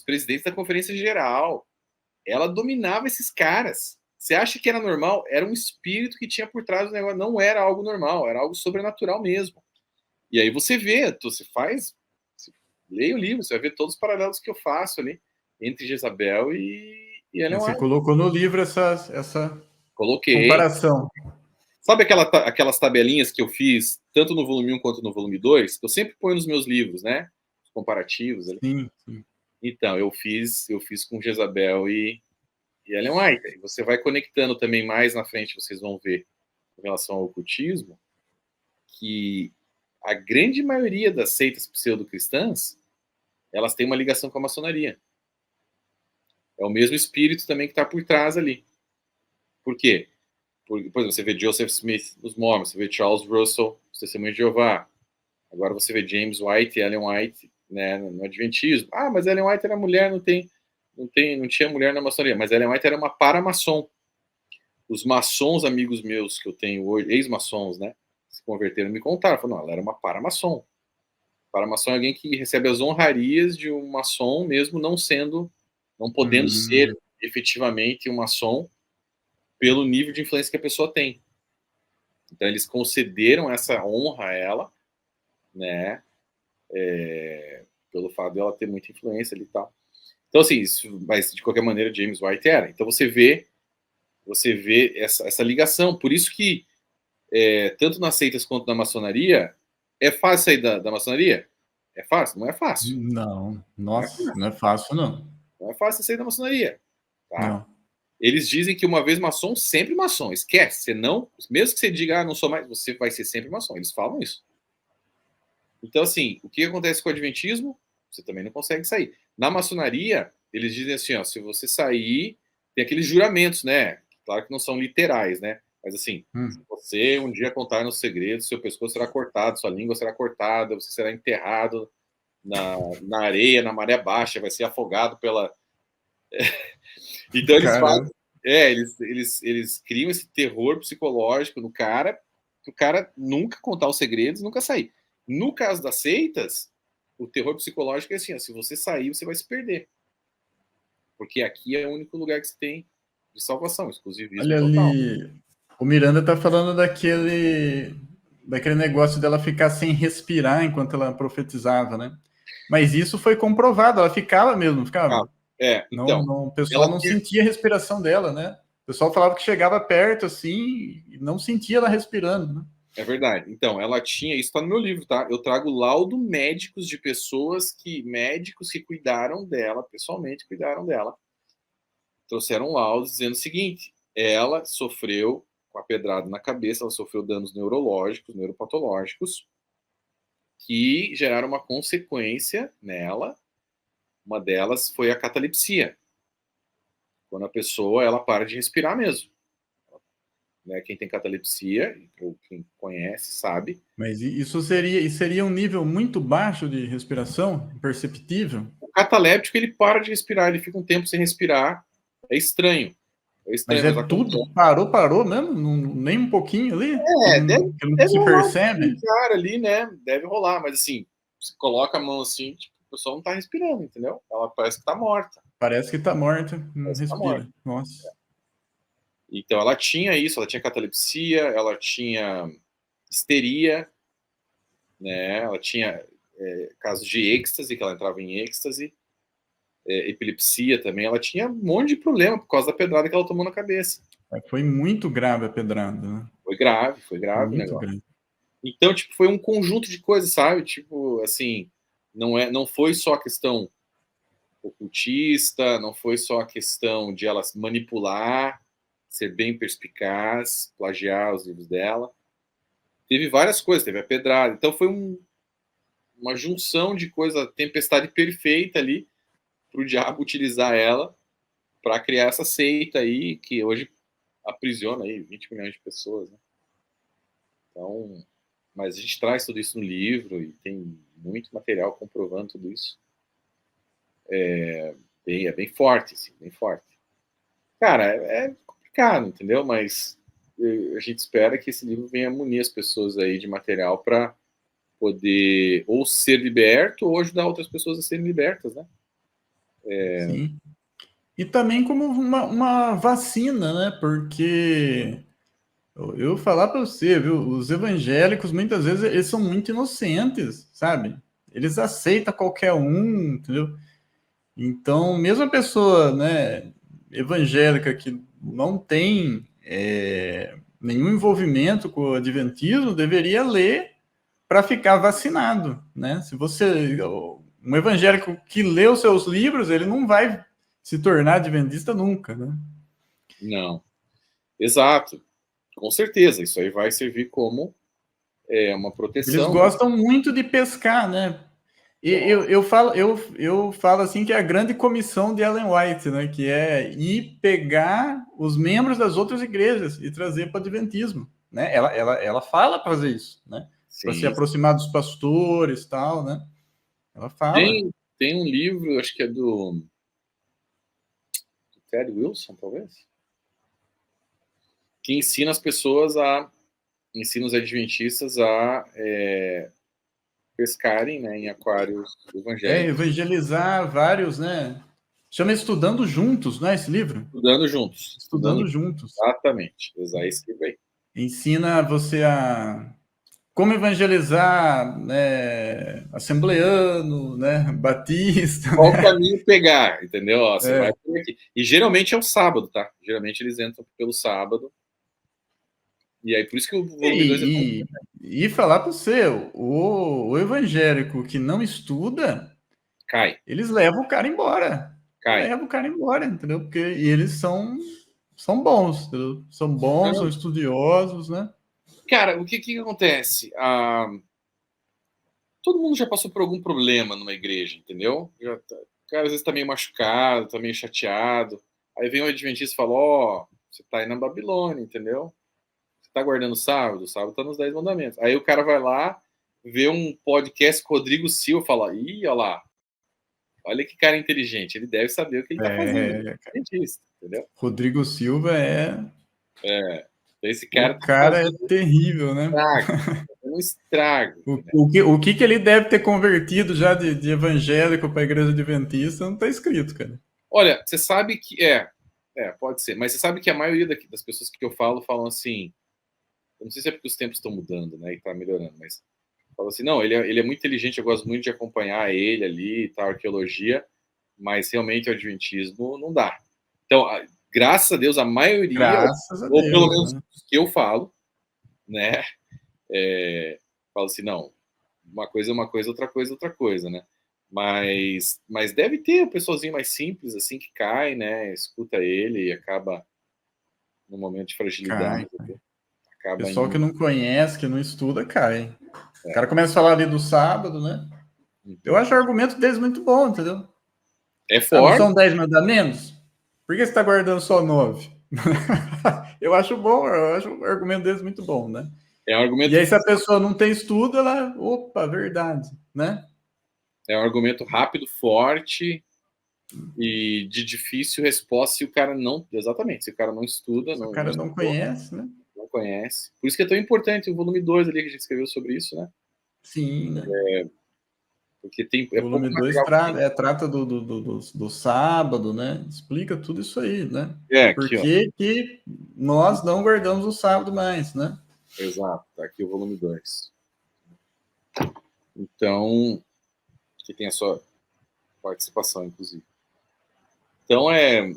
presidentes da conferência geral. Ela dominava esses caras. Você acha que era normal? Era um espírito que tinha por trás do negócio. Não era algo normal, era algo sobrenatural mesmo. E aí você vê, você leia o livro, você vai ver todos os paralelos que eu faço ali entre Jezabel e Ellen White. Você colocou no livro essa Coloquei. Comparação. Sabe aquelas tabelinhas que eu fiz, tanto no volume 1 quanto no volume 2? Eu sempre ponho nos meus livros, né? Os comparativos ali. Sim. Então, eu fiz com Jezabel e Ellen White. E você vai conectando também mais na frente, vocês vão ver, em relação ao ocultismo, que a grande maioria das seitas pseudo-cristãs, elas têm uma ligação com a maçonaria. É o mesmo espírito também que está por trás ali. Por quê? Por exemplo, você vê Joseph Smith nos Mormons, você vê Charles Russell, os Testemunhos de Jeová. Agora você vê James White e Ellen White, né, no Adventismo. Mas Ellen White era mulher, não tinha mulher na maçonaria. Mas Ellen White era uma paramaçom. Os maçons, amigos meus que eu tenho hoje, ex-maçons, né, se converteram, me contaram. Falaram, não, ela era uma paramaçom. Paramaçom é alguém que recebe as honrarias de um maçom, mesmo não podendo ser efetivamente um maçom, pelo nível de influência que a pessoa tem. Então, eles concederam essa honra a ela, né, pelo fato dela ter muita influência ali e tal. Então, assim, mas de qualquer maneira, James White era. Então, você vê essa ligação. Por isso que, tanto nas seitas quanto na maçonaria, é fácil sair da maçonaria? É fácil? Não é fácil. Não, nossa, não é fácil, não. Não é fácil sair da maçonaria. Tá? Não. Eles dizem que uma vez maçom, sempre maçom. Esquece, você não... Mesmo que você diga, não sou mais... Você vai ser sempre maçom. Eles falam isso. Então, assim, o que acontece com o adventismo? Você também não consegue sair. Na maçonaria, eles dizem assim, ó, se você sair... Tem aqueles juramentos, né? Claro que não são literais, né? Mas, assim, se você um dia contar nos segredos, seu pescoço será cortado, sua língua será cortada, você será enterrado na areia, na maré baixa, vai ser afogado pela... Então eles fazem, eles criam esse terror psicológico no cara, que o cara nunca contar os segredos, nunca sair. No caso das seitas, o terror psicológico é assim, ó, se você sair, você vai se perder. Porque aqui é o único lugar que você tem de salvação, exclusivismo Olha total. ali, o Miranda tá falando daquele negócio dela ficar sem respirar enquanto ela profetizava, né? Mas isso foi comprovado, ela ficava mesmo, Ah, ficava. então, O pessoal ela não sentia a respiração dela, né? O pessoal falava que chegava perto assim e não sentia ela respirando, né? é verdade. Então, ela tinha, isso está no meu livro, tá? Eu trago laudo médicos de médicos que cuidaram dela, pessoalmente cuidaram dela, trouxeram laudos dizendo o seguinte: ela sofreu com a pedrada na cabeça, ela sofreu danos neurológicos, neuropatológicos, que geraram uma consequência nela. Uma delas foi a catalepsia, quando a pessoa ela para de respirar mesmo. Né? Quem tem catalepsia, ou quem conhece, sabe. Mas isso seria um nível muito baixo de respiração, imperceptível. O cataléptico ele para de respirar, ele fica um tempo sem respirar. É estranho. É Mas estranho, é mas tudo? acontece. Parou mesmo? Nem um pouquinho ali? Que não Deve se rolar um percebe? cara ali, né? Deve rolar, mas assim, você coloca a mão assim, tipo, a pessoa não tá respirando, entendeu? Ela parece que tá morta. Parece que tá morta, não Parece que tá morta. respira. Nossa. Então ela tinha isso, ela tinha catalepsia, ela tinha histeria, né? Ela tinha casos de êxtase, que ela entrava em êxtase, epilepsia também. Ela tinha um monte de problema por causa da pedrada que ela tomou na cabeça. Foi muito grave a pedrada, né? Foi grave o Muito negócio. grave. Então, tipo, foi um conjunto de coisas, sabe? Tipo, assim, não foi só a questão ocultista, não foi só a questão de ela manipular, ser bem perspicaz, plagiar os livros dela. Teve várias coisas, teve a pedrada. Então foi uma junção de coisa, tempestade perfeita ali para o diabo utilizar ela para criar essa seita aí que hoje aprisiona aí 20 milhões de pessoas, né? Então, mas a gente traz tudo isso no livro e tem muito material comprovando tudo isso. É bem forte, assim, bem forte. Cara, é complicado, entendeu? Mas a gente espera que esse livro venha munir as pessoas aí de material para poder ou ser liberto ou ajudar outras pessoas a serem libertas, né? Sim. E também como uma vacina, né? Porque eu falar para você, viu? Os evangélicos muitas vezes eles são muito inocentes, sabe? Eles aceitam qualquer um, entendeu? Então, mesmo a pessoa, né, evangélica que não tem nenhum envolvimento com o adventismo, deveria ler para ficar vacinado, né? Se você, um evangélico que lê os seus livros, ele não vai se tornar adventista nunca, né? Não, exato, com certeza. Isso aí vai servir como uma Eles proteção. gostam muito de pescar, né? E eu falo assim que é a grande comissão de Ellen White, né? Que é ir pegar os membros das outras igrejas e trazer para o adventismo, né? Ela fala para fazer isso, né? Para se Sim. aproximar dos pastores, tal, né? Ela fala. Tem um livro, acho que é do Ted Wilson, talvez, que ensina as pessoas ensina os adventistas a pescarem, né, em aquários evangélicos. Evangelizar vários, né? Chama Estudando Juntos, não é esse livro? Estudando juntos. Estudando Juntos. Exatamente. Usar esse livro aí. Ensina você a como evangelizar, né, assembleano, né, batista. Qual Né? caminho pegar, entendeu? Ó, você vai por aqui. E geralmente é o sábado, tá? Geralmente eles entram pelo sábado. E aí, por isso que o volume 2 é tão... E falar para você, o evangélico que não estuda, Cai. eles levam o cara embora. Cai. Levam o cara embora, entendeu? Porque eles são bons, entendeu? São bons, são estudiosos, né? Cara, o que acontece? Todo mundo já passou por algum problema numa igreja, entendeu? O cara às vezes tá meio machucado, tá meio chateado. Aí vem o adventista e fala, ó, você tá aí na Babilônia, entendeu? Você tá guardando o sábado tá nos 10 mandamentos. Aí o cara vai lá, vê um podcast com o Rodrigo Silva e fala, ih, olha lá, olha que cara inteligente, ele deve saber o que ele tá fazendo. Adventista, entendeu? Rodrigo Silva Esse cara o cara é terrível, né? Um estrago. O que ele deve ter convertido já de evangélico para a igreja adventista não está escrito, cara. Olha, você sabe que pode ser, mas você sabe que a maioria das pessoas que eu falo falam assim, eu não sei se é porque os tempos estão mudando, né, e tá melhorando, mas falam assim, não, ele é muito inteligente, eu gosto muito de acompanhar ele ali, tá, arqueologia, mas realmente o adventismo não dá. Então, graças a Deus, a maioria, Graças a ou pelo Deus, menos né? os que eu falo, né, falo assim, não, uma coisa é uma coisa, outra coisa é outra coisa, né? Mas deve ter um pessoalzinho mais simples, assim, que cai, né? Escuta ele e acaba, no momento de fragilidade, Cai, cai. acaba Pessoal que indo. não conhece, que não estuda, cai. O É, cara começa a falar ali do sábado, né? Eu uhum. acho o argumento deles muito bom, entendeu? É Ah, não forte, são 10 mandamentos? Por que você está guardando só 9? Eu acho bom, eu acho o argumento deles muito bom, né? é um E argumento, aí, se a pessoa não tem estudo, ela, opa, verdade, né? é um argumento rápido, forte e de difícil resposta se o cara não. Exatamente, se o cara não estuda, Se o não cara não estudou, conhece, né? não conhece. Por isso que é tão importante o volume 2 ali que a gente escreveu sobre isso, né? Sim, né? Porque tem, O é pouco volume 2 material que tem. trata do sábado, né? Explica tudo isso aí, né? É, Por aqui, ó. que, que nós não guardamos o sábado mais, né? Exato, tá aqui o volume 2. Então, que tem a sua participação, inclusive. Então, é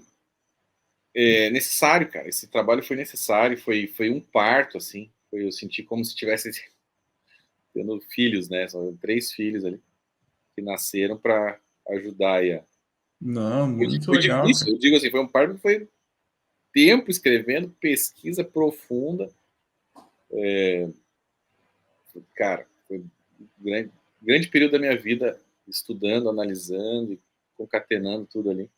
necessário, cara. Esse trabalho foi necessário, foi um parto, assim. Eu senti como se tivesse tendo filhos, né? São 3 filhos ali que nasceram para ajudar aí. Não, muito Foi legal, difícil, cara. eu digo assim, foi um parto que foi tempo escrevendo, pesquisa profunda. Cara, foi um grande período da minha vida estudando, analisando, concatenando tudo ali.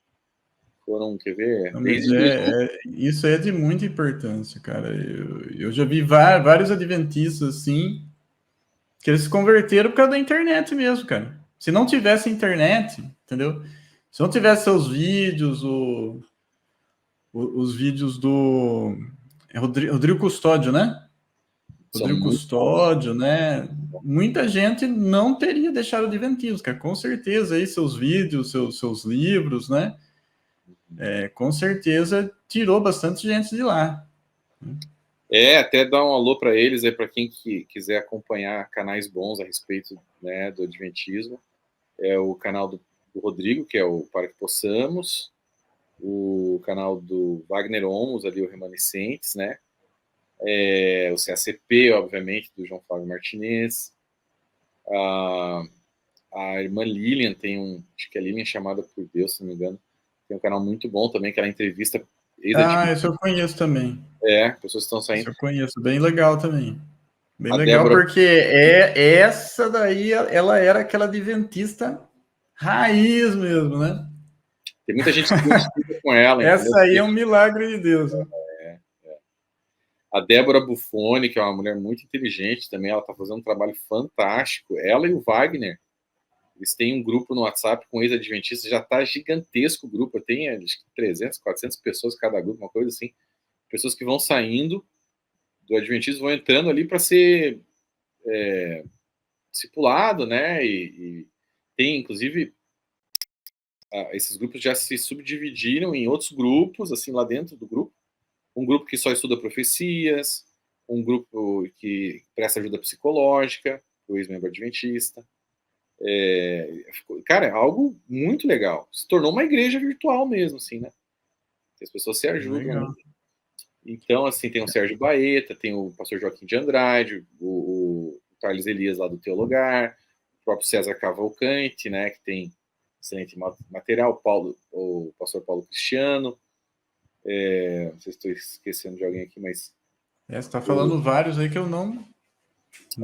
Foram, quer ver, Não, mas desde 2000. isso é de muita importância, cara. Eu já vi vários adventistas assim, que eles se converteram por causa da internet mesmo, cara. Se não tivesse internet, entendeu? Se não tivesse seus vídeos, os vídeos do Rodrigo Custódio, né? São Rodrigo muito bons. Custódio, né? Muita gente não teria deixado de adventismo, cara. Com certeza aí seus vídeos, seus livros, né? Com certeza tirou bastante gente de lá. Até dar um alô para eles, para quem quiser acompanhar canais bons a respeito, né, do Adventismo. É o canal do Rodrigo, que é o Para que Possamos, o canal do Wagner Olmos, ali o Remanescentes, né? O CACP, obviamente, do João Flávio Martinez. A, a irmã Lilian tem acho que é Lilian Chamada por Deus, se não me engano. Tem um canal muito bom também, que ela entrevista Ah, ex-adventistas. esse eu conheço também. Pessoas que estão Esse saindo. eu conheço, bem legal também. Bem A legal, Débora. porque essa daí, ela era aquela adventista raiz mesmo, né? Tem muita gente que se identifica com ela, entendeu? Essa aí é um milagre de Deus, né? A Débora Buffoni, que é uma mulher muito inteligente também, ela está fazendo um trabalho fantástico. Ela e o Wagner, eles têm um grupo no WhatsApp com ex-adventistas, já está gigantesco o grupo, tem acho que 300, 400 pessoas cada grupo, uma coisa assim. Pessoas que vão saindo do adventismo, vão entrando ali para ser discipulado, né? E tem, inclusive, esses grupos já se subdividiram em outros grupos, assim, lá dentro do grupo. Um grupo que só estuda profecias, um grupo que presta ajuda psicológica, o ex-membro adventista. Cara, é algo muito legal. Se tornou uma igreja virtual mesmo, assim, né? As pessoas se ajudam ali. Legal. Então, assim, tem o Sérgio Baeta, tem o pastor Joaquim de Andrade, o Carlos Elias lá do Teologar, o próprio César Cavalcante, né, que tem excelente material, o pastor Paulo Cristiano, não sei se estou esquecendo de alguém aqui, mas Você está o, falando vários aí que eu não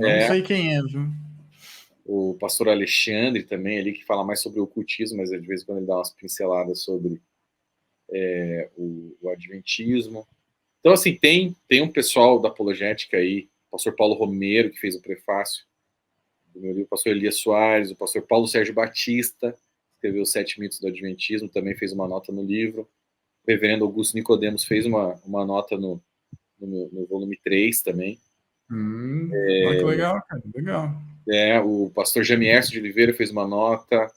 é, sei quem é, viu? o pastor Alexandre também ali, que fala mais sobre o ocultismo, mas de vez em quando ele dá umas pinceladas sobre o adventismo. Então, assim, tem um pessoal da apologética aí, o pastor Paulo Romero, que fez o prefácio do meu livro, o pastor Elias Soares, o pastor Paulo Sérgio Batista, escreveu os 7 mitos do Adventismo, também fez uma nota no livro. O reverendo Augusto Nicodemos fez uma nota no volume 3 também. Olha que legal, cara. Legal. O pastor Jamiercio de Oliveira fez uma nota.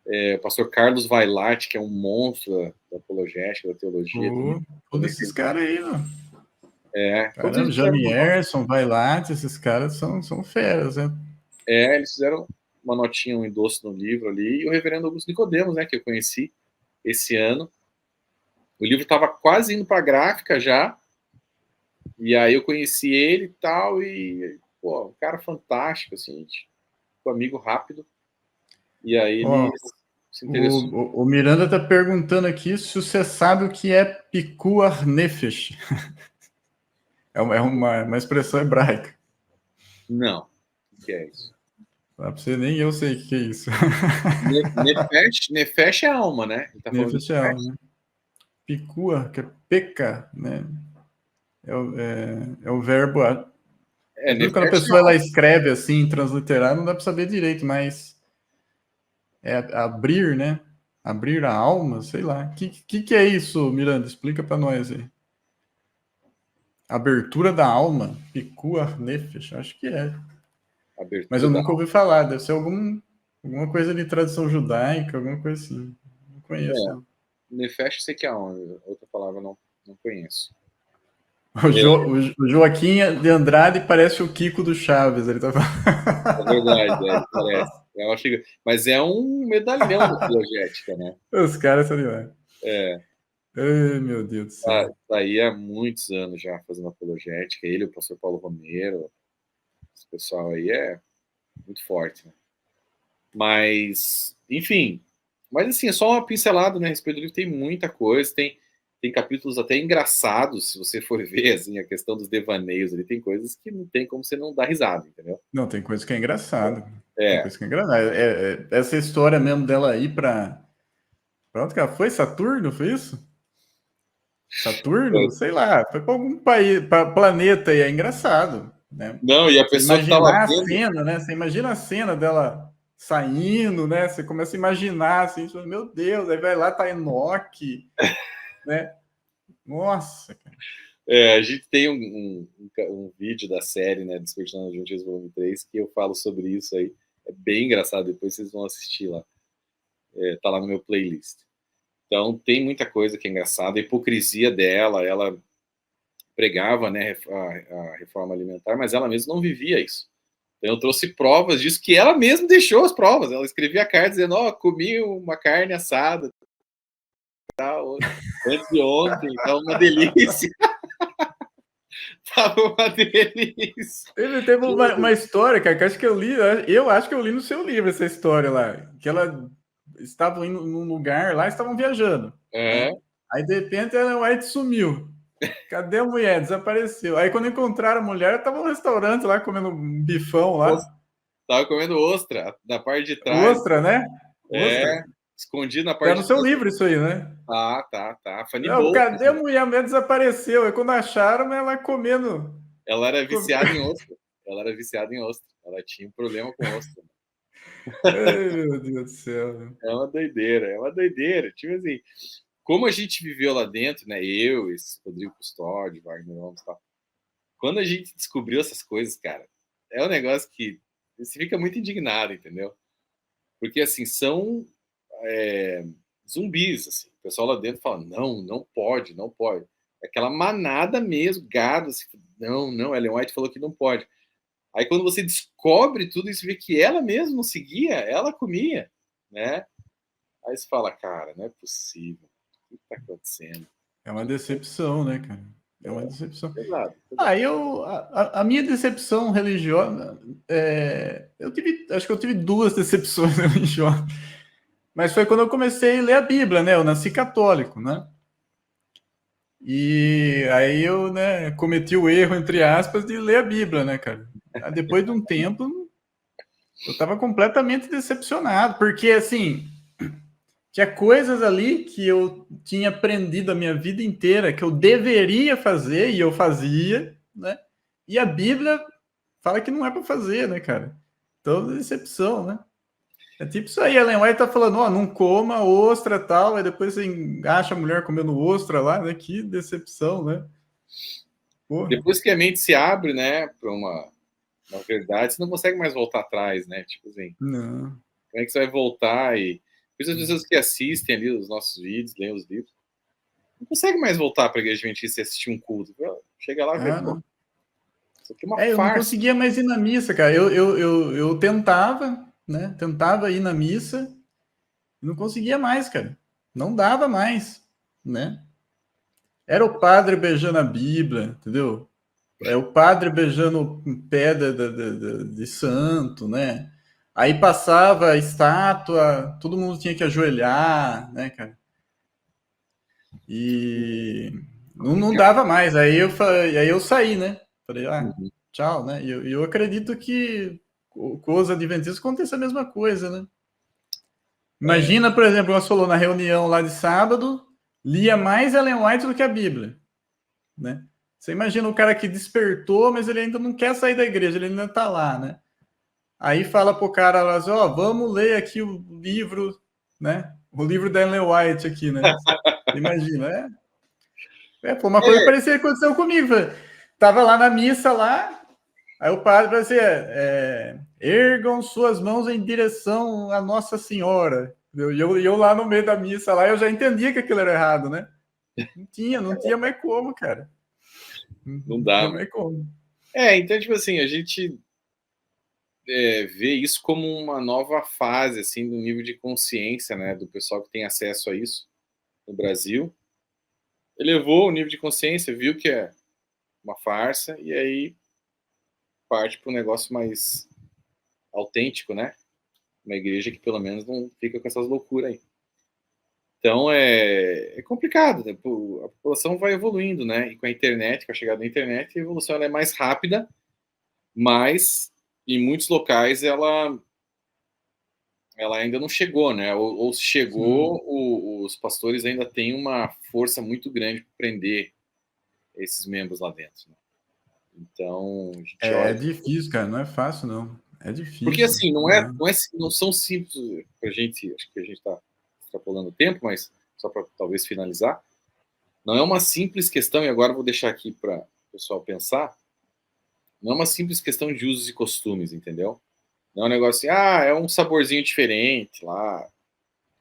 o pastor Carlos Vailate, que é um monstro da apologética, da teologia. Todos esses caras aí, mano. Todos Caramba, eles fizeram Jamierson, Vailate, esses caras são feras, né? eles fizeram uma notinha, um endosso no livro ali, e o reverendo Augusto Nicodemos, né, que eu conheci esse ano. O livro estava quase indo para a gráfica já, e aí eu conheci ele e tal, e, pô, um cara fantástico, assim, a gente ficou amigo rápido, e aí ele se interessou. O Miranda está perguntando aqui se você sabe o que é Pikuar Nefesh. É uma expressão hebraica. Não, o que é isso? Pra você, nem eu sei o que é isso. Nefesh é alma, né? Ele tá falando Nefesh é alma, né? Pikuar, que é peca, né? É o verbo. Quando a pessoa ela escreve assim, transliterado, não dá para saber direito, mas é abrir, né? Abrir a alma, sei lá. Que é isso, Miranda? Explica para nós aí. Abertura da alma, Pikuar Nefesh, acho que é. Abertura, mas eu nunca ouvi falar, deve ser alguma coisa de tradição judaica, alguma coisa assim. Não conheço, não. Nefesh eu sei que é alma, outra palavra não conheço. O Joaquim de Andrade parece o Kiko do Chaves, ele tá falando. É verdade, ele parece. Mas é um medalhão da apologética, né? Os caras são demais. Ai, meu Deus do céu. Tá aí há muitos anos já fazendo apologética. Ele, o pastor Paulo Romero, esse pessoal aí é muito forte, né? Mas, enfim. Mas, assim, é só uma pincelada, né? A respeito do livro tem muita coisa. Tem capítulos até engraçados, se você for ver, assim, a questão dos devaneios. Ele tem coisas que não tem como você não dar risada, entendeu? Não, tem coisa que é engraçado. Tem coisa que é engraçada. Essa história mesmo dela ir para onde que ela foi? Saturno, foi isso? Saturno? Sei lá, foi para algum país, para planeta, e é engraçado, né? Não, e a Você pessoa que estava imaginar a vendo... cena, né? Você imagina a cena dela saindo, né? Você começa a imaginar, assim, meu Deus, aí vai lá, tá Enoque, né? Nossa, cara. A gente tem um vídeo da série, né, Descortinando Juntos, volume 3, que eu falo sobre isso aí. É bem engraçado, depois vocês vão assistir lá. Tá lá no meu playlist. Então, tem muita coisa que é engraçada. A hipocrisia dela, ela pregava, né, a reforma alimentar, mas ela mesma não vivia isso. Então, eu trouxe provas disso, que ela mesma deixou as provas. Ela escrevia carta dizendo, comi uma carne assada, tal, antes de ontem, tá uma delícia. Tava uma delícia. Teve uma história, cara, que acho que eu acho que eu li no seu livro essa história lá, que ela estavam indo num lugar lá, estavam viajando. Né? Aí, de repente, a White sumiu. Cadê a mulher? Desapareceu. Aí, quando encontraram a mulher, estava no restaurante lá, comendo um bifão lá. Tava comendo ostra, na parte de trás. Ostra, né? Ostra. Escondido na parte de trás. Tá no seu livro isso aí, né? Tá. Não, cadê a mulher? A mulher desapareceu. Aí, quando acharam, ela comendo... Ela era viciada em ostra. Ela tinha um problema com ostra. Ai, meu Deus do céu. É uma doideira. Tipo assim, como a gente viveu lá dentro, né? Eu, esse Rodrigo Custódio, Wagner Gomes e tal. Quando a gente descobriu essas coisas, cara, é um negócio que você fica muito indignado, entendeu? Porque, assim, são zumbis, assim. O pessoal lá dentro fala, não pode. É aquela manada mesmo, gado, assim, não, Ellen White falou que não pode. Aí quando você descobre tudo isso, vê que ela mesma não seguia, ela comia, né? Aí você fala, cara, não é possível. O que está acontecendo? É uma decepção, né, cara? É uma decepção. Exato. A minha decepção religiosa, acho que eu tive 2 decepções religiosas, mas foi quando eu comecei a ler a Bíblia, né? Eu nasci católico, né? E aí eu, né, cometi o erro, entre aspas, de ler a Bíblia, né, cara? Aí, depois de um tempo, eu estava completamente decepcionado, porque, assim, tinha coisas ali que eu tinha aprendido a minha vida inteira que eu deveria fazer e eu fazia, né? E a Bíblia fala que não é para fazer, né, cara? Então, decepção, né? É tipo isso aí, a Ellen White tá falando, não coma ostra e tal, aí depois você acha a mulher comendo ostra lá, né? Que decepção, né? Porra. Depois que a mente se abre, né, para uma verdade, você não consegue mais voltar atrás, né? Tipo assim, não. Como é que você vai voltar e As pessoas que assistem ali os nossos vídeos, leem os livros, não consegue mais voltar para a igreja adventista e assistir um culto. Chega lá e vai, pô, isso aqui é uma eu não farsa. conseguia mais ir na missa, cara. Eu tentava, né? Tentava ir na missa, não conseguia mais, cara. Não dava mais, né? Era o padre beijando a Bíblia, entendeu? É o padre beijando pedra de santo, né? Aí passava a estátua, todo mundo tinha que ajoelhar, né, cara? E não dava mais. Aí eu saí, né? Falei, tchau, né? E eu acredito que com os adventistas acontece a mesma coisa, né? Imagina, por exemplo, nós falou na reunião lá de sábado, lia mais Ellen White do que a Bíblia, né? Você imagina o cara que despertou, mas ele ainda não quer sair da igreja, ele ainda tá lá, né? Aí fala pro cara lá, assim, ó, vamos ler aqui o livro, né? O livro da Ellen White aqui, né? Imagina, foi uma coisa parecida que aconteceu comigo. Tava lá na missa lá, aí o padre falou assim, ergam suas mãos em direção à Nossa Senhora. E eu lá no meio da missa lá, eu já entendia que aquilo era errado, né? Não tinha mais como, cara. Não dá. Não tinha mais como. Então, tipo assim, a gente vê isso como uma nova fase, assim, do nível de consciência, né, do pessoal que tem acesso a isso no Brasil. Elevou o nível de consciência, viu que é uma farsa, e aí parte para um negócio mais autêntico, né? Uma igreja que pelo menos não fica com essas loucuras aí. Então é complicado, né? A população vai evoluindo, né? E com a internet, com a chegada da internet, a evolução ela é mais rápida, mas em muitos locais ela ainda não chegou, né? Ou se chegou, os pastores ainda têm uma força muito grande para prender esses membros lá dentro. Né? Então, a gente olha... É difícil, cara, não é fácil, não. É difícil. Porque, assim, não são simples pra gente... Acho que a gente está extrapolando o tempo, mas só para talvez finalizar. Não é uma simples questão, e agora eu vou deixar aqui para o pessoal pensar, não é uma simples questão de usos e costumes, entendeu? Não é um negócio assim, é um saborzinho diferente lá.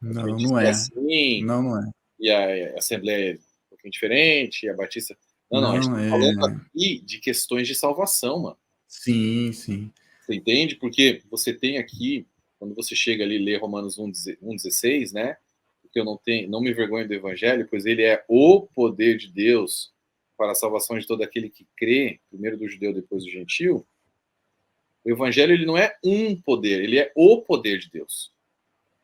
Não é. Assim, não é. E a Assembleia é um pouquinho diferente, e a Batista... Não, a gente tá falando aqui de questões de salvação, mano. Sim, sim. Você entende? Porque você tem aqui, quando você chega ali e lê Romanos 1,16, né? Porque eu não me vergonho do Evangelho, pois ele é o poder de Deus para a salvação de todo aquele que crê, primeiro do judeu, depois do gentil. O Evangelho ele não é um poder, ele é o poder de Deus.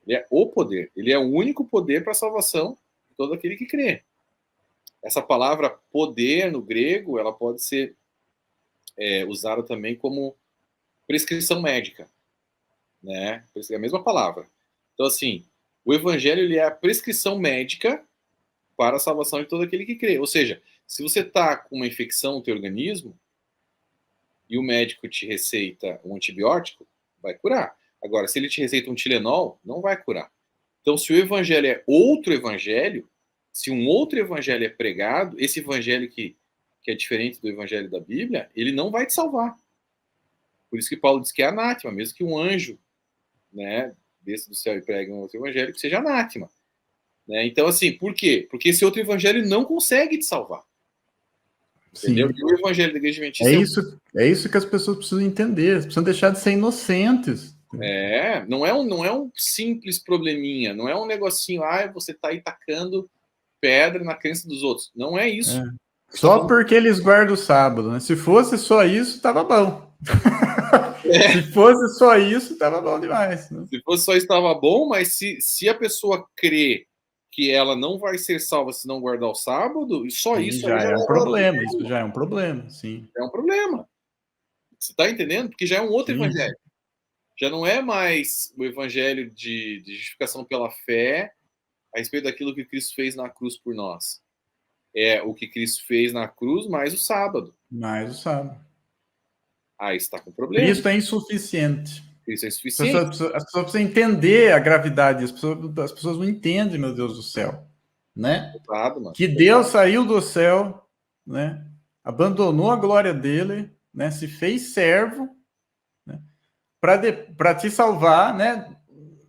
Ele é o poder, ele é o único poder para a salvação de todo aquele que crê. Essa palavra poder no grego, ela pode ser usada também como prescrição médica, né? É a mesma palavra. Então, assim, o evangelho ele é a prescrição médica para a salvação de todo aquele que crê. Ou seja, se você está com uma infecção no teu organismo e o médico te receita um antibiótico, vai curar. Agora, se ele te receita um Tilenol, não vai curar. Então, se o evangelho é outro evangelho, se um outro evangelho é pregado, esse evangelho que é diferente do evangelho da Bíblia, ele não vai te salvar. Por isso que Paulo diz que é anátema, mesmo que um anjo, né, desça do céu e pregue um outro evangelho, que seja anátema. Né? Então, assim, por quê? Porque esse outro evangelho não consegue te salvar. Entendeu? Sim. E o evangelho da igreja adventista... É isso que as pessoas precisam entender. Elas precisam deixar de ser inocentes. Não é um simples probleminha, não é um negocinho, você tá aí tacando pedra na crença dos outros. Não é isso. Só porque eles guardam o sábado, né? Se fosse só isso, tava bom. Se fosse só isso, tava bom demais. Né? Se fosse só isso, tava bom, mas se a pessoa crê que ela não vai ser salva se não guardar o sábado, só sim, isso já é um problema. Isso já é um problema, sim. É um problema. Você tá entendendo? Porque já é um outro evangelho. Já não é mais o evangelho de justificação pela fé a respeito daquilo que Cristo fez na cruz por nós. É o que Cristo fez na cruz mais o sábado. Mais o sábado. Aí está com problema. Cristo é insuficiente. Cristo é insuficiente. As pessoas precisam entender a gravidade. As pessoas não entendem, meu Deus do céu. Né? Que Deus saiu do céu, né? Abandonou a glória dele, né? Se fez servo, né? Para te salvar, né?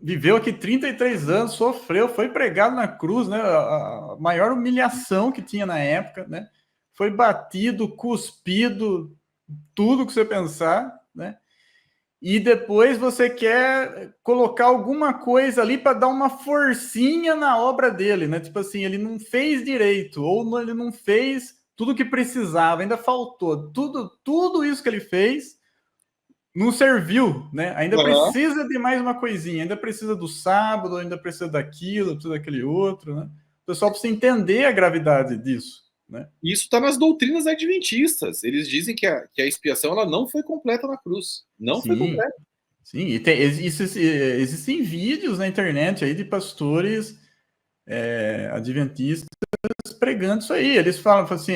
viveu aqui 33 anos, sofreu, foi pregado na cruz, né? A maior humilhação que tinha na época, né? Foi batido, cuspido, tudo que você pensar, né? E depois você quer colocar alguma coisa ali para dar uma forcinha na obra dele, né? Tipo assim, ele não fez direito, ou ele não fez tudo o que precisava, ainda faltou. Tudo isso que ele fez não serviu, né? Ainda precisa de mais uma coisinha, ainda precisa do sábado, ainda precisa daquilo, precisa daquele outro, né? O pessoal precisa entender a gravidade disso, né? Isso está nas doutrinas adventistas. Eles dizem que a expiação ela não foi completa na cruz. Não foi Sim, completa. sim. E existem vídeos na internet aí de pastores adventistas pregando isso aí. Eles falam assim,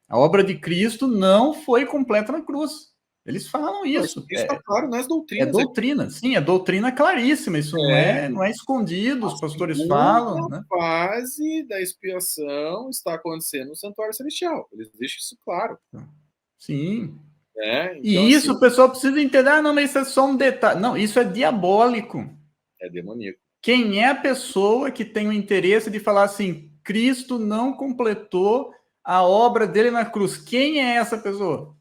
a obra de Cristo não foi completa na cruz. Eles falam Isso isso. está claro nas É doutrinas. doutrina, sim, é doutrina claríssima. Isso não é escondido. A Os pastores falam, segunda né? fase da expiação está acontecendo no Santuário Celestial. Eles deixam isso claro. Sim. Né? Então, E isso assim, o pessoal precisa entender. Ah, não, mas isso é só um detalhe. Não, isso é diabólico. é demoníaco. Quem é a pessoa que tem o interesse de falar assim, Cristo não completou a obra dele na cruz? Quem é essa pessoa?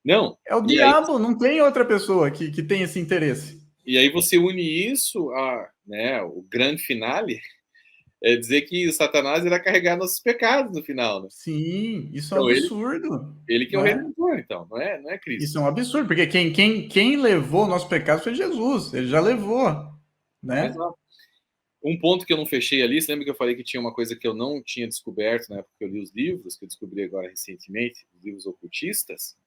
Não. É o diabo, não tem outra pessoa que tem esse interesse. E aí você une isso a, né, o grande finale, é dizer que o Satanás irá carregar nossos pecados no final, né? Sim, isso é um Então absurdo. ele que é o Não é? redentor, então, não é Isso Cristo. é um absurdo, porque quem levou o nosso pecado foi Jesus, ele já levou, né? Exato. Um ponto que eu não fechei ali, você lembra que eu falei que tinha uma coisa que eu não tinha descoberto na época que eu li os livros, que eu descobri agora recentemente, os livros ocultistas,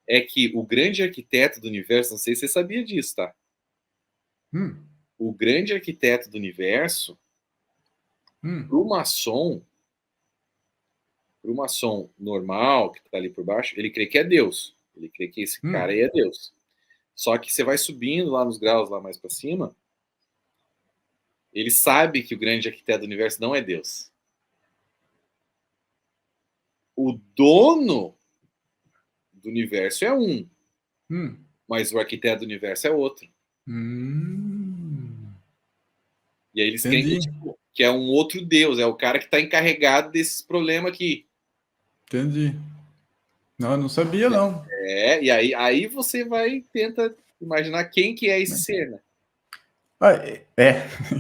é que o grande arquiteto do universo, não sei se você sabia disso, tá? O grande arquiteto do universo, para o maçom normal, que está ali por baixo, ele crê que é Deus. Ele crê que esse cara aí é Deus. Só que você vai subindo lá nos graus, lá mais para cima, ele sabe que o grande arquiteto do universo não é Deus. O dono do universo é um, mas o arquiteto do universo é outro. E aí eles creem que, tipo, que é um outro Deus, é o cara que está encarregado desses problemas aqui. Entendi. Não, eu não sabia, não. E aí você vai tenta imaginar quem que é esse ser, né?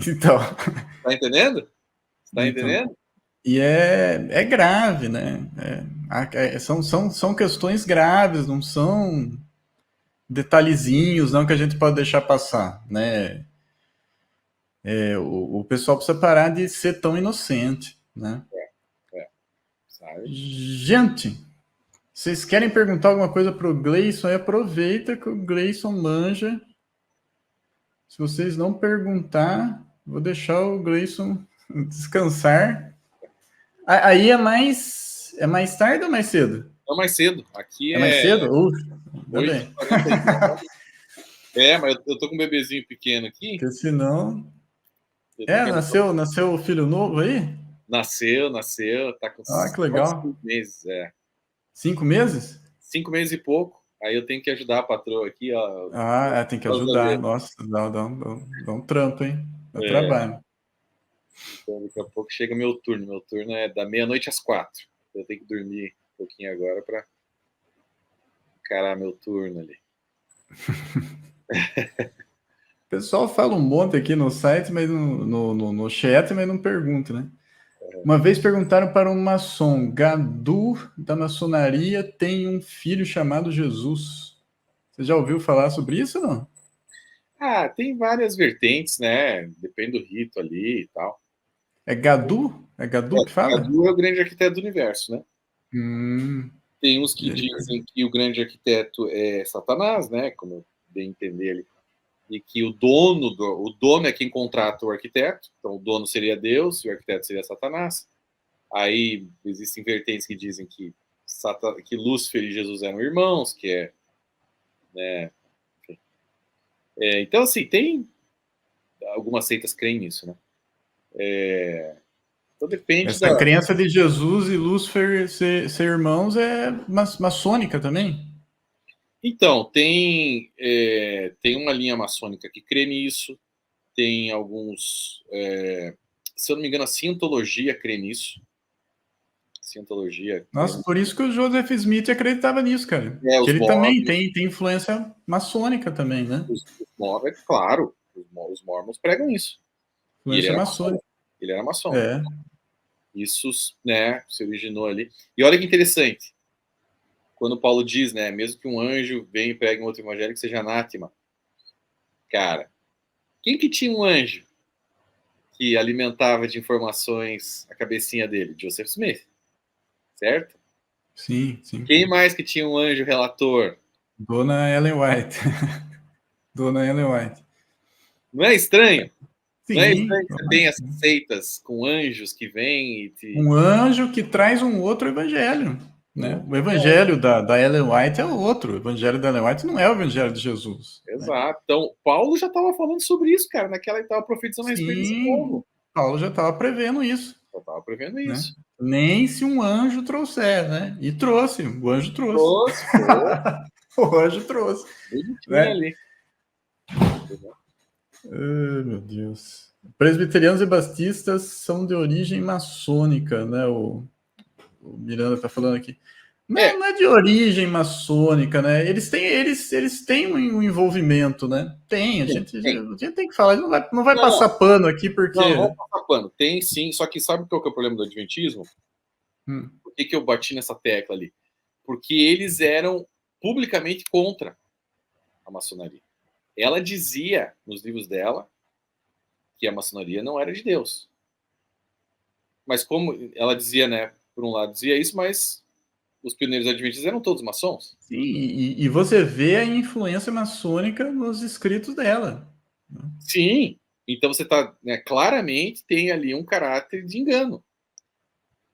Então. Tá entendendo? Tá Então. entendendo? E é grave, né? São questões graves, não são detalhezinhos, não, que a gente pode deixar passar, né? O pessoal precisa parar de ser tão inocente, né? Sabe? Gente, vocês querem perguntar alguma coisa pro Gleison? Aí aproveita que o Gleison manja. Se vocês não perguntar, vou deixar o Gleison descansar. Aí é mais tarde ou mais cedo? Não, mais cedo. Aqui É mais cedo? Ainda 8h49. Mas eu tô com um bebezinho pequeno aqui. Porque senão. Nasceu o filho novo aí? Nasceu, tá com Que legal. 5 meses, 5 meses? 5 meses e pouco. Aí eu tenho que ajudar a patroa aqui, ó. Tem que ajudar. Nossa, dá um trampo, hein? Dá trabalho. Então, daqui a pouco chega meu turno. Meu turno é da meia-noite às 4. Eu tenho que dormir um pouquinho agora para encarar meu turno ali. O pessoal fala um monte aqui no site, mas no chat, mas não pergunta, né? Uma vez perguntaram para um maçom, Gadu da maçonaria tem um filho chamado Jesus. Você já ouviu falar sobre isso ou não? Tem várias vertentes, né? Depende do rito ali e tal. É Gadu? É Gadu que fala? Gadu é o grande arquiteto do universo, né? Tem uns que E aí, dizem que o grande arquiteto é Satanás, né? Como eu bem entender ali. E que o dono é quem contrata o arquiteto. Então, o dono seria Deus e o arquiteto seria Satanás. Aí existem vertentes que dizem que Lúcifer e Jesus eram irmãos, que é, né? Então, assim, tem algumas seitas creem nisso, né? Então depende essa crença de Jesus e Lúcifer ser irmãos é maçônica também? Então, tem uma linha maçônica que crê nisso, tem alguns, se eu não me engano, a Cientologia crê nisso. Cientologia. Nossa, por isso que o Joseph Smith acreditava nisso, cara. Que Os ele também mormons, tem influência maçônica também, né? os mormons, claro, os mormons pregam isso. E ele Influência era maçom. maçônica. Ele era maçom. É. Isso, né, se originou ali. E olha que interessante, quando Paulo diz, né, mesmo que um anjo venha e pregue um outro evangelho que seja anátema. Cara, quem que tinha um anjo que alimentava de informações a cabecinha dele? Joseph Smith, certo? Sim, sim. Quem mais que tinha um anjo relator? Dona Ellen White. Dona Ellen White. Não é estranho? Não é Sim. estranho que você tem essas seitas com anjos que vêm e te... Um anjo que traz um outro evangelho. Né? O evangelho da Ellen White é outro. O evangelho da Ellen White não é o evangelho de Jesus. Né? Exato. Então, Paulo já estava falando sobre isso, cara. Naquela ele estava profetizando a respeito desse Sim, povo. Paulo já estava prevendo isso. Já estava prevendo Né? isso. Nem se um anjo trouxer, né? E trouxe, o anjo trouxe. O anjo trouxe. Bonitinho Né? ali. Meu Deus. Presbiterianos e batistas são de origem maçônica, né? O Miranda está falando aqui. Não é de origem maçônica, né? Eles têm um envolvimento, né? Tem, a gente tem que falar, não vai passar pano aqui, porque. Não vamos passar pano. Tem sim, só que sabe qual que é o problema do Adventismo? Por que eu bati nessa tecla ali? Porque eles eram publicamente contra a maçonaria. Ela dizia nos livros dela que a maçonaria não era de Deus. Mas como ela dizia, né? Por um lado dizia isso, mas os pioneiros adventistas eram todos maçons. Sim, e você vê a influência maçônica nos escritos dela. Sim, então você está, né, claramente tem ali um caráter de engano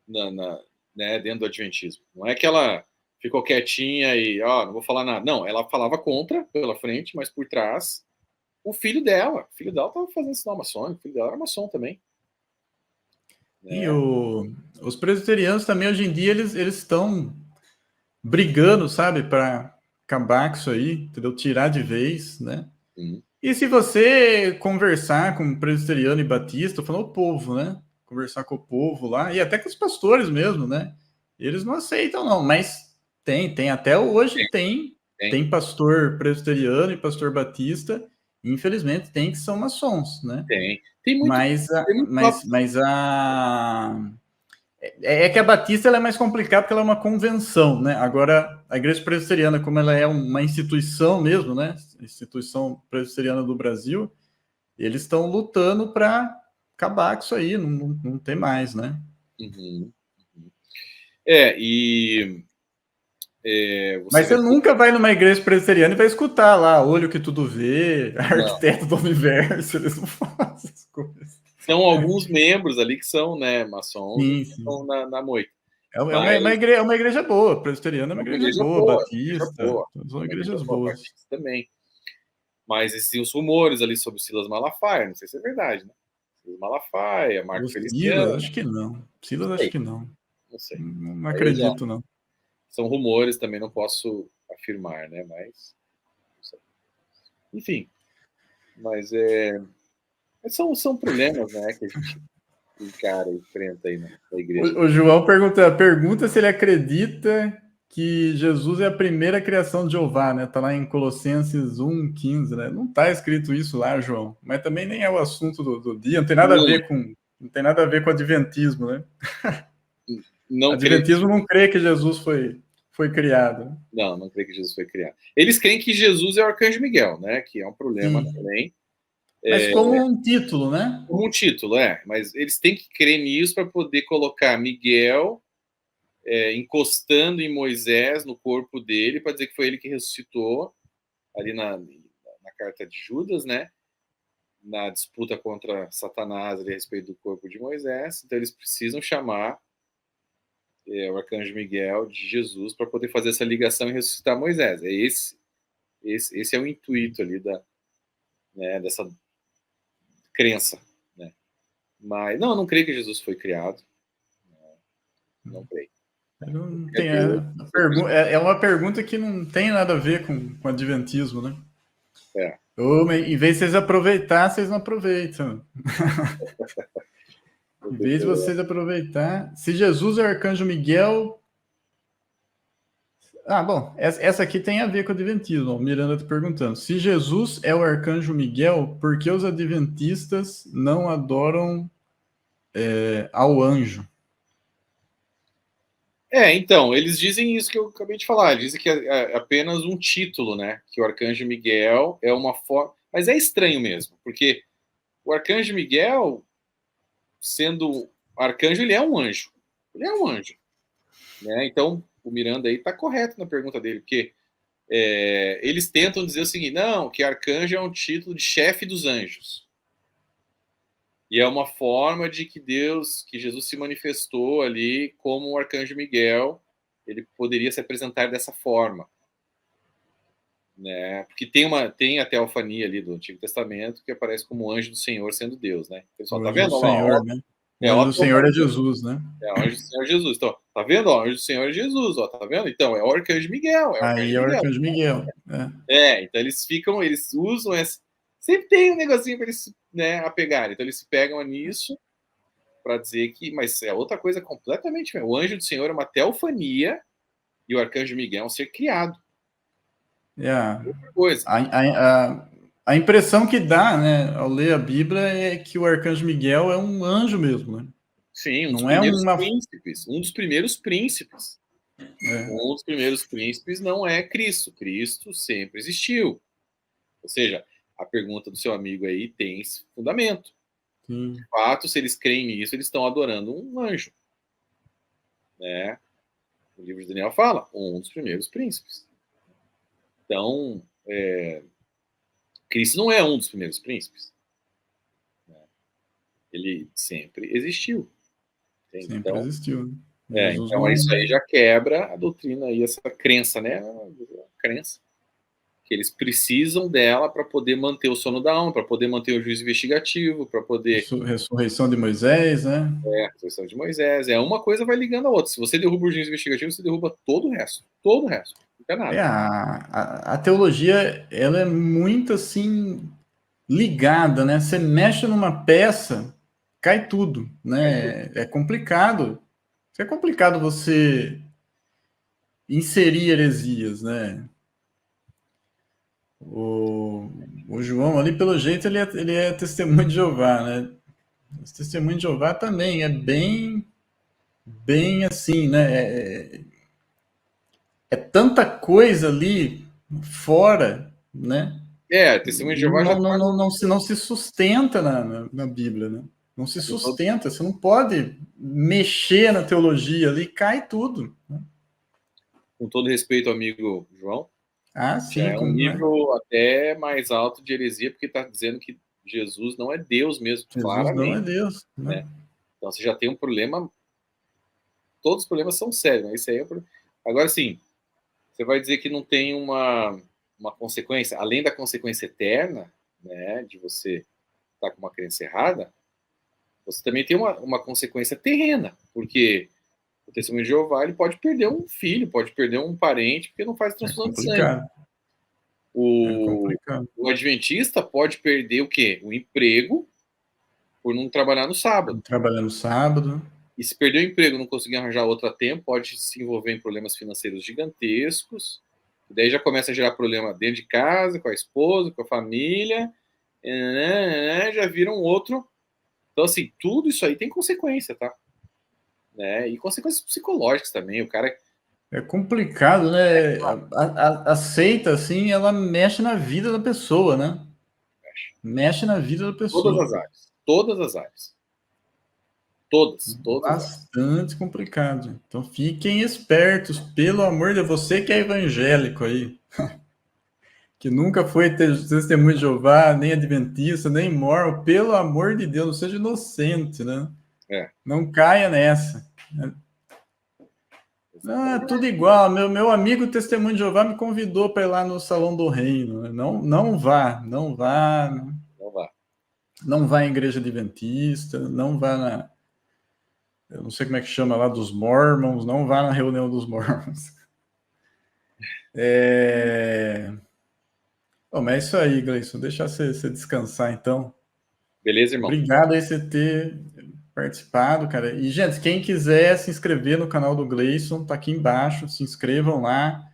né, dentro do adventismo. Não é que ela ficou quietinha e não vou falar nada. Não, ela falava contra pela frente, mas por trás o filho dela estava fazendo sinal maçônico, o filho dela era maçom também. E os presbiterianos também hoje em dia eles estão brigando, sabe, para acabar com isso aí, entendeu? Tirar de vez, né? E se você conversar com presbiteriano e batista, falando o povo, né? Conversar com o povo lá, e até com os pastores mesmo, né? Eles não aceitam, não, mas tem até hoje tem pastor presbiteriano e pastor batista, infelizmente tem que são maçons, né? Tem muito. Mas é que a Batista ela é mais complicada porque ela é uma convenção, né? Agora, a Igreja Presbiteriana, como ela é uma instituição mesmo, né? Instituição Presbiteriana do Brasil, eles estão lutando para acabar com isso aí, não tem mais, né? Mas você nunca vai numa igreja presbiteriana e vai escutar lá, olho que tudo vê, arquiteto do universo, eles não fazem as coisas. São alguns membros ali que são, né, maçons, sim. estão na moita. É uma igreja boa, presbiteriana é uma igreja boa, batista, são igrejas boas. Também. Mas existiam os rumores ali sobre o Silas Malafaia, não sei se é verdade, né? Silas Malafaia, Marco Feliciano. Silas, acho que não. Silas, acho que não. Não sei. Não acredito, não. São rumores, também não posso afirmar, né? Mas. Enfim. Mas são problemas, né? Que a gente encara e enfrenta aí na igreja. O João pergunta se ele acredita que Jesus é a primeira criação de Jeová, né? Tá lá em Colossenses 1:15, né? Não tá escrito isso lá, João. Mas também nem é o assunto do dia, não tem nada a ver com adventismo, né? Adventismo não crê que Jesus foi criado. Não crê que Jesus foi criado. Eles creem que Jesus é o Arcanjo Miguel, né? Que é um problema também. Mas como um título, né? Como um título, mas eles têm que crer nisso para poder colocar Miguel encostando em Moisés, no corpo dele, para dizer que foi ele que ressuscitou ali na carta de Judas, né? Na disputa contra Satanás ali, a respeito do corpo de Moisés. Então eles precisam chamar o Arcanjo Miguel de Jesus para poder fazer essa ligação e ressuscitar Moisés. Esse é o intuito ali dessa crença, né? Mas não creio que Jesus foi criado. Não creio. É uma pergunta que não tem nada a ver com adventismo, né? É. Em vez de vocês aproveitar, vocês não aproveitam. Em vez de vocês aproveitar, se Jesus é o arcanjo Miguel. Ah, bom, essa aqui tem a ver com o adventismo. O Miranda está perguntando: se Jesus é o arcanjo Miguel, por que os adventistas não adoram ao anjo? Então, eles dizem isso que eu acabei de falar, dizem que é apenas um título, né? Que o arcanjo Miguel é uma forma. Mas é estranho mesmo, porque o arcanjo Miguel, sendo arcanjo, ele é um anjo. Ele é um anjo. Né? Então, o Miranda aí está correto na pergunta dele, porque eles tentam dizer o seguinte: não, que arcanjo é um título de chefe dos anjos. E é uma forma de que Jesus se manifestou ali como o arcanjo Miguel, ele poderia se apresentar dessa forma. Né? Porque tem a teofania ali do Antigo Testamento que aparece como anjo do Senhor sendo Deus, né? O pessoal, tá vendo? O Senhor, né? O anjo do Senhor é Jesus, né? É o anjo do Senhor Jesus. Então, tá vendo? O anjo do Senhor é Jesus, ó, tá vendo? Então, é o arcanjo Miguel. Aí é o arcanjo Miguel. Então eles usam esse. Sempre tem um negocinho para eles, né, apegarem. Então eles se pegam nisso para dizer que. Mas é outra coisa completamente. O anjo do Senhor é uma teofania e o arcanjo Miguel é um ser criado. Outra coisa. A impressão que dá, né, ao ler a Bíblia é que o arcanjo Miguel é um anjo mesmo, né? Sim, não é príncipes. Um dos primeiros príncipes. Um dos primeiros príncipes não é Cristo. Cristo sempre existiu. Ou seja, a pergunta do seu amigo aí tem fundamento. Sim. De fato, se eles creem nisso, eles estão adorando um anjo. Né? O livro de Daniel fala, um dos primeiros príncipes. Então, Cristo não é um dos primeiros príncipes. Né? Ele sempre existiu. Sempre existiu. Então isso aí já quebra a doutrina e essa crença, né? A crença que eles precisam dela para poder manter o sono da alma, para poder manter o juízo investigativo, para poder... Ressurreição de Moisés, né? Ressurreição de Moisés. Uma coisa vai ligando a outra. Se você derruba o juízo investigativo, você derruba todo o resto. Todo o resto. Não fica nada. A teologia, ela é muito, assim, ligada, né? Você mexe numa peça, cai tudo, né? É complicado. É complicado você inserir heresias, né? O João ali, pelo jeito, ele é testemunho de Jeová, né? Esse testemunho de Jeová também é bem assim, né? É tanta coisa ali fora, né? Testemunho de Jeová já não se sustenta na Bíblia, né? Não se sustenta, você não pode mexer na teologia ali, cai tudo. Né? Com todo respeito ao amigo João, sim. É um nível até mais alto de heresia, porque está dizendo que Jesus não é Deus mesmo, Jesus claramente. não é Deus. Né? Então você já tem um problema. Todos os problemas são sérios, né? Isso aí é... Agora sim, você vai dizer que não tem uma consequência, além da consequência eterna, né, de você estar com uma crença errada, você também tem uma consequência terrena, porque o testemunho de Jeová ele pode perder um filho, pode perder um parente, porque não faz transfusão de sangue. O adventista pode perder o quê? O emprego por não trabalhar no sábado. Trabalhar no sábado. E se perder o emprego, não conseguir arranjar outro a tempo, pode se envolver em problemas financeiros gigantescos. E daí já começa a gerar problema dentro de casa, com a esposa, com a família. Já vira um outro. Então, assim, tudo isso aí tem consequência, tá? Né? E consequências psicológicas também. O cara... É complicado, né? A seita, assim, ela mexe na vida da pessoa, né? Mexe na vida da pessoa. Todas as áreas. Todas as áreas. Todas. Bastante complicado. Então fiquem espertos, pelo amor de você que é evangélico aí. Que nunca foi testemunho de Jeová, nem adventista, nem mormon. Pelo amor de Deus, não seja inocente, né? Não caia nessa. Tudo igual. Meu amigo testemunho de Jeová me convidou para ir lá no Salão do Reino. Não vá. Não vá em igreja adventista, não vá na... Eu não sei como é que chama lá, dos Mormons, não vá na reunião dos Mormons. Bom, mas é isso aí, Gleison. Deixa você descansar, então. Beleza, irmão? Obrigado aí você ter participado, cara. E, gente, quem quiser se inscrever no canal do Gleison, tá aqui embaixo. Se inscrevam lá.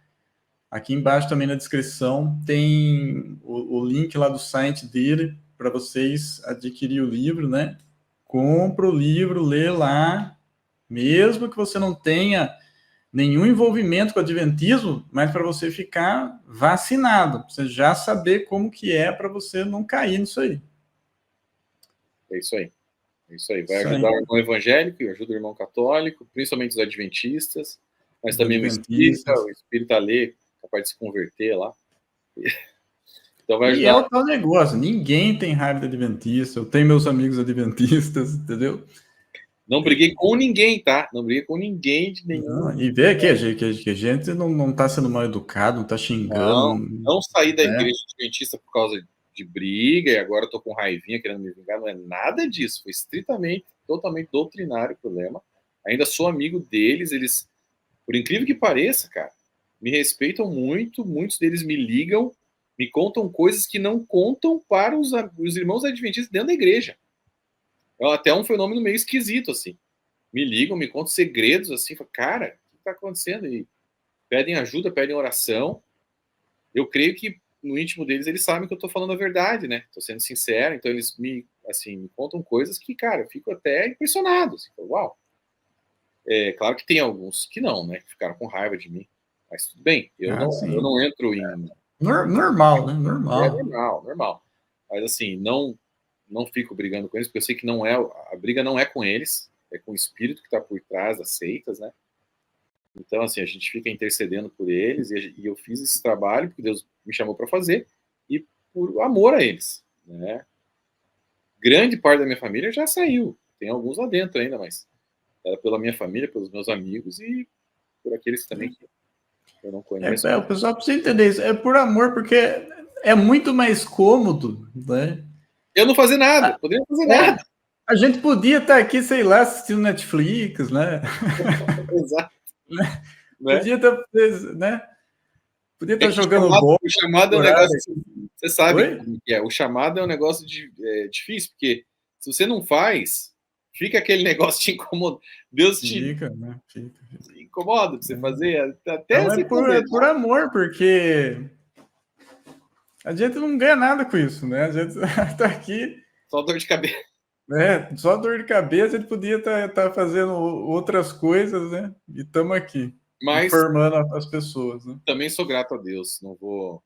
Aqui embaixo também na descrição tem o link lá do site dele para vocês adquirir o livro, né? Compra o livro, lê lá, mesmo que você não tenha nenhum envolvimento com o adventismo, mas para você ficar vacinado, pra você já saber como que é para você não cair nisso aí. É isso aí. É isso aí. Vai ajudar o irmão evangélico e ajuda o irmão católico, principalmente os adventistas, mas também o espírita lê, capaz de se converter lá. Então vai ajudar. E é o tal negócio, ninguém tem raiva de adventista, eu tenho meus amigos adventistas, entendeu? Não briguei com ninguém, tá? Não briguei com ninguém de nenhum. Não, e vê que a gente não tá sendo mal educado, não tá xingando. Não saí da igreja adventista por causa de briga e agora tô com raivinha querendo me vingar, não é nada disso. Foi estritamente, totalmente doutrinário o problema. Ainda sou amigo deles, eles, por incrível que pareça, cara, me respeitam muito, muitos deles me ligam, me contam coisas que não contam para os irmãos adventistas dentro da igreja. É até um fenômeno meio esquisito, assim. Me ligam, me contam segredos, assim, cara, o que está acontecendo? E pedem ajuda, pedem oração. Eu creio que no íntimo deles eles sabem que eu estou falando a verdade, né? Estou sendo sincero, então eles me contam coisas que, cara, eu fico até impressionado. Assim, uau! É claro que tem alguns que não, né? Que ficaram com raiva de mim. Mas tudo bem, eu não entro em... Normal, né? Normal. É normal. Mas assim, não fico brigando com eles, porque eu sei que não é... A briga não é com eles, é com o espírito que está por trás das seitas, né? Então, assim, a gente fica intercedendo por eles e eu fiz esse trabalho porque Deus me chamou para fazer e por amor a eles, né? Grande parte da minha família já saiu, tem alguns lá dentro ainda, mas era pela minha família, pelos meus amigos e por aqueles também que eu não conheço. O pessoal precisa entender isso, é por amor, porque é muito mais cômodo, né? Eu não fazer nada, poderia fazer nada. A gente podia estar aqui, sei lá, assistindo Netflix, né? Exato. Né? Podia estar, né? Podia estar jogando bola. O chamado é um negócio. Você sabe como que é. O chamado é um negócio difícil, porque se você não faz, fica aquele negócio te incomoda. Deus fica, né? Fica. Incomoda pra você fazer. Até não, é por amor, porque a gente não ganha nada com isso, né? A gente tá aqui. Só dor de cabeça. Só dor de cabeça, a gente podia estar fazendo outras coisas, né? E estamos aqui. Mas, informando as pessoas, né? Também sou grato a Deus, não vou...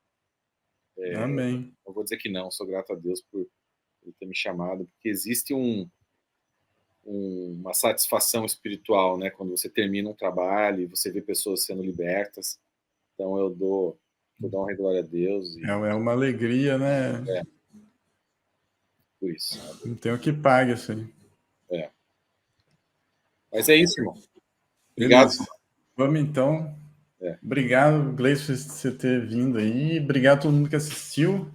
Amém. Não vou dizer que não, sou grato a Deus por ter me chamado, porque existe uma satisfação espiritual, né? Quando você termina um trabalho e você vê pessoas sendo libertas. Então eu dou honra e glória a Deus. É uma alegria, né? Por isso. Não tem o que pague, assim. Mas é isso, irmão. Obrigado. Beleza. Vamos então. Obrigado, Gleison, por você ter vindo aí. Obrigado a todo mundo que assistiu.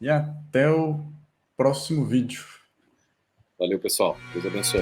E até o próximo vídeo. Valeu, pessoal. Deus abençoe.